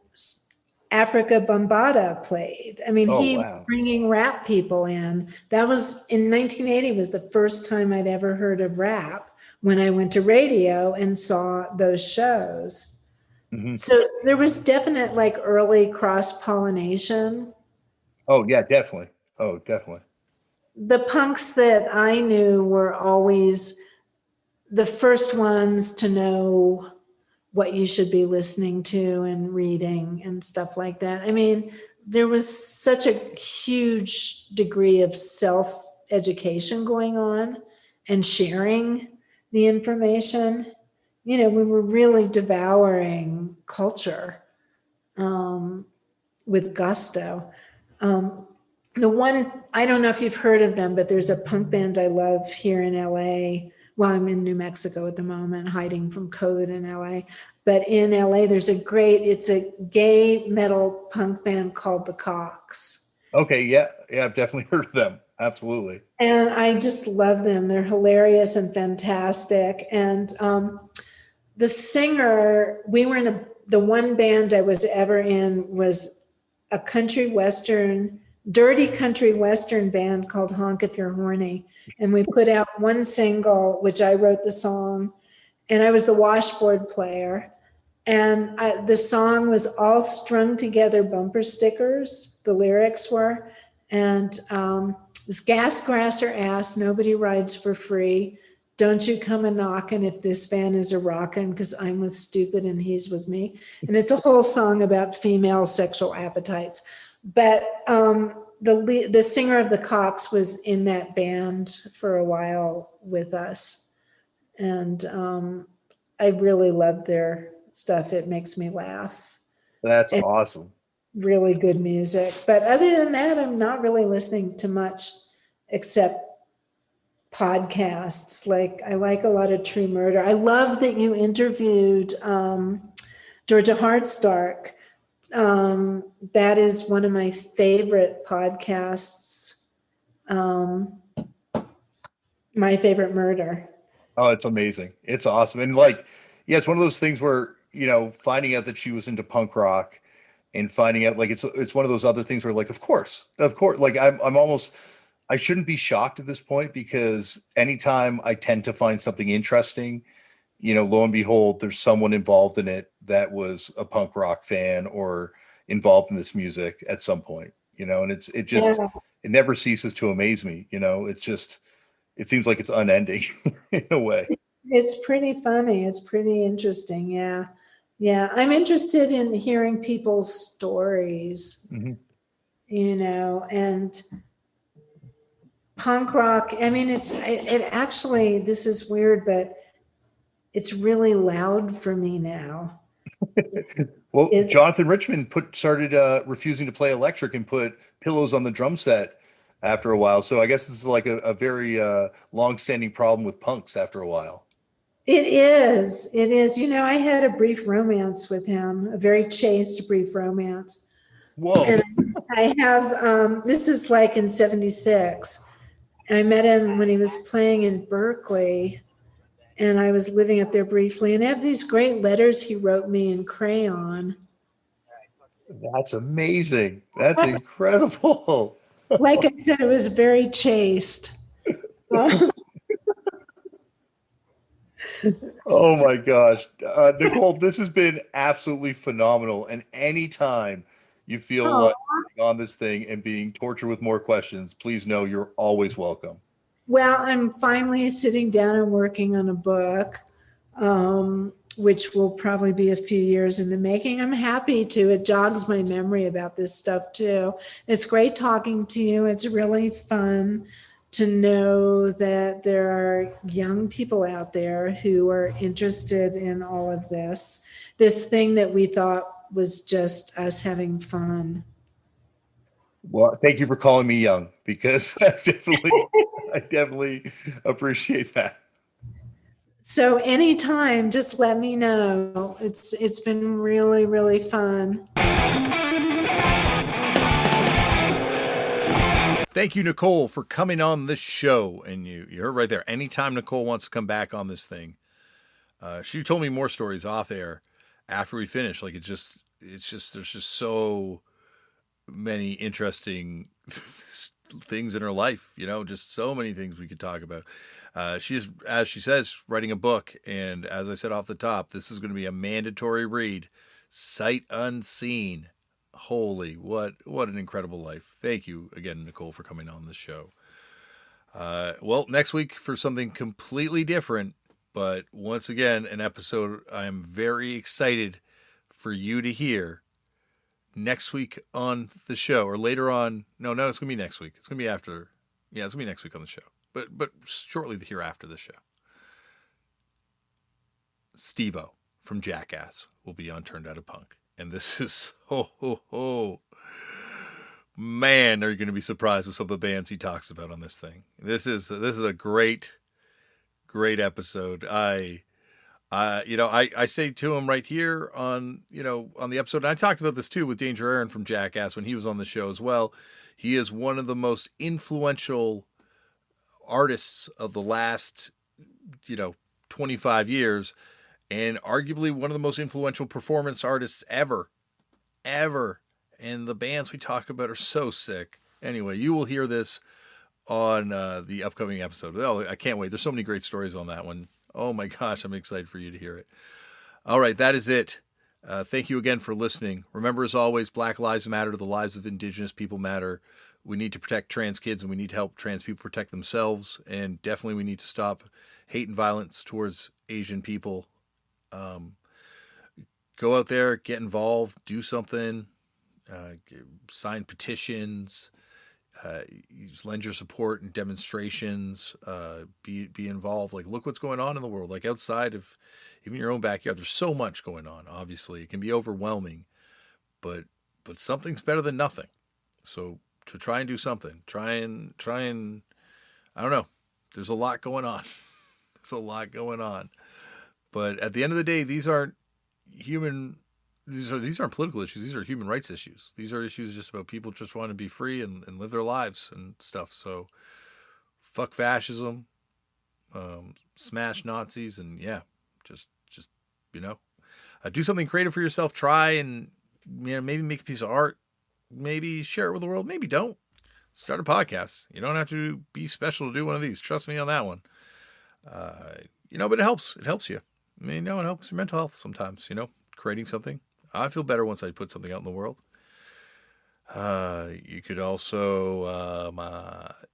Africa Bambaataa played. I mean, was bringing rap people in. That was in 1980 was the first time I'd ever heard of rap, when I went to Radio and saw those shows. Mm-hmm. So there was definite early cross-pollination. Oh yeah, definitely. Oh, definitely. The punks that I knew were always the first ones to know what you should be listening to and reading and stuff like that. I mean, there was such a huge degree of self-education going on and sharing the information. We were really devouring culture with gusto. The one, I don't know if you've heard of them, but there's a punk band I love here in LA. Well, I'm in New Mexico at the moment, hiding from COVID in LA. But in LA, it's a gay metal punk band called The Cocks. Okay, yeah, I've definitely heard of them. Absolutely. And I just love them. They're hilarious and fantastic. And the singer, we were in the one band I was ever in was a dirty country western band called Honk If You're Horny. And we put out one single, which I wrote the song, and I was the washboard player. And the song was all strung together bumper stickers, the lyrics were. And it was gas, grass, or ass, nobody rides for free. Don't you come a knockin' if this van is a rockin', because I'm with stupid and he's with me. And it's a whole song about female sexual appetites. But the singer of the Cocks was in that band for a while with us. And I really love their stuff. It makes me laugh. That's awesome. Really good music. But other than that, I'm not really listening to much except podcasts. I like a lot of True Murder. I love that you interviewed Georgia Hardstark. That is one of my favorite podcasts. My Favorite Murder. Oh, it's amazing. It's awesome. And it's one of those things where, finding out that she was into punk rock and finding out it's one of those other things where of course, I shouldn't be shocked at this point, because anytime I tend to find something interesting, lo and behold, there's someone involved in it that was a punk rock fan or involved in this music at some point, and it never ceases to amaze me. It seems like it's unending in a way. It's pretty funny. It's pretty interesting. Yeah. Yeah. I'm interested in hearing people's stories, and punk rock. I mean, it actually, this is weird, but it's really loud for me now. Well, Jonathan Richman started refusing to play electric and put pillows on the drum set after a while. So I guess this is a very long-standing problem with punks after a while. It is. I had a brief romance with him, a very chaste brief romance. Whoa. And I have, this is in 76. I met him when he was playing in Berkeley, and I was living up there briefly. And I have these great letters he wrote me in crayon. That's amazing. That's incredible. Like I said, it was very chaste. Oh my gosh. Nicole, this has been absolutely phenomenal. And anytime you feel Oh, like on this thing and being tortured with more questions, please know you're always welcome. well, I'm finally sitting down and working on a book, which will probably be a few years in the making. I'm happy to. It jogs my memory about this stuff too. It's great talking to you. It's really fun to know that there are young people out there who are interested in all of this thing that we thought was just us having fun. Well, thank you for calling me young because I definitely appreciate that. So anytime, just let me know. It's been really, really fun. Thank you, Nicole, for coming on this show. And you heard right there. Anytime Nicole wants to come back on this thing, she told me more stories off air after we finished. Like it's just there's just so many interesting things in her life, just so many things we could talk about. She's, as she says, writing a book. And as I said off the top, this is going to be a mandatory read, sight unseen. Holy, what an incredible life. Thank you again, Nicole, for coming on the show. Well, next week for something completely different, but once again, an episode I'm very excited for you to hear next week on the show, or later on. No, it's going to be next week. It's going to be after. Yeah, it's going to be next week on the show, but shortly hereafter the show. Steve-O from Jackass will be on Turned Out a Punk. And this is, man, are you going to be surprised with some of the bands he talks about on this thing. This is a great episode. I say to him right here on the episode, and I talked about this too with Danger Aaron from Jackass when he was on the show as well. He is one of the most influential artists of the last, 25 years, and arguably one of the most influential performance artists ever. And the bands we talk about are so sick. Anyway, you will hear this on the upcoming episode. Oh, I can't wait. There's so many great stories on that one. Oh my gosh, I'm excited for you to hear it. All right, that is it. Thank you again for listening. Remember, as always, Black Lives Matter. The lives of Indigenous people matter. We need to protect trans kids, and we need to help trans people protect themselves. And definitely we need to stop hate and violence towards Asian people. Go out there, get involved, do something, sign petitions, lend your support in demonstrations, be involved. Like, look what's going on in the world. Like, outside of even your own backyard, there's so much going on. Obviously, it can be overwhelming, but something's better than nothing. So to try and do something, try and I don't know. There's a lot going on. But at the end of the day, these aren't political issues. These are human rights issues. These are issues just about people just want to be free and live their lives and stuff. So fuck fascism, smash Nazis, and yeah, just do something creative for yourself. Try and maybe make a piece of art. Maybe share it with the world. Maybe don't. Start a podcast. You don't have to be special to do one of these. Trust me on that one. But it helps. It helps you. It helps your mental health sometimes, creating something. I feel better once I put something out in the world. You could also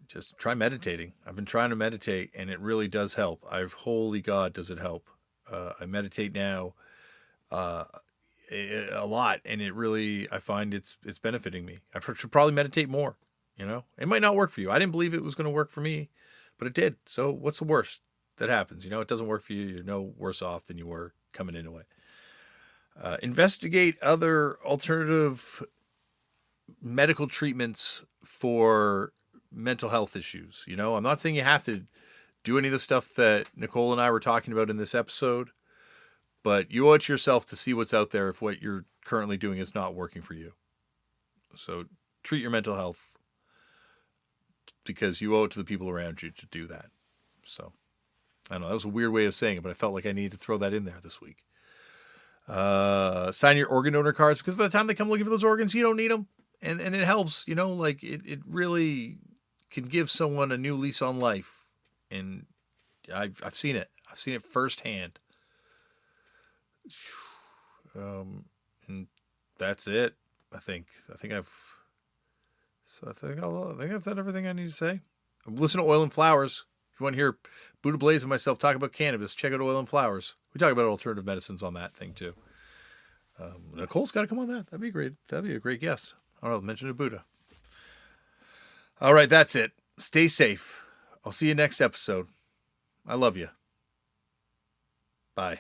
just try meditating. I've been trying to meditate, and it really does help. Holy God, does it help. I meditate now a lot, and it really, I find it's benefiting me. I should probably meditate more, It might not work for you. I didn't believe it was going to work for me, but it did. So what's the worst that happens? It doesn't work for you. You're no worse off than you were coming into it. Investigate other alternative medical treatments for mental health issues. I'm not saying you have to do any of the stuff that Nicole and I were talking about in this episode, but you owe it to yourself to see what's out there if what you're currently doing is not working for you. So treat your mental health because you owe it to the people around you to do that. So I don't know, that was a weird way of saying it, but I felt like I needed to throw that in there this week. Sign your organ donor cards, because by the time they come looking for those organs, you don't need them. And it helps, like it really can give someone a new lease on life. And I've seen it. I've seen it firsthand. And that's it. I think I've done everything I need to say. Listen to Oil and Flowers. If you want to hear Buddha Blaze and myself talk about cannabis, check out Oil and Flowers. We talk about alternative medicines on that thing too. Nicole's got to come on that. That'd be great. That'd be a great guest. I don't know, mention a Buddha. All right, that's it. Stay safe. I'll see you next episode. I love you. Bye.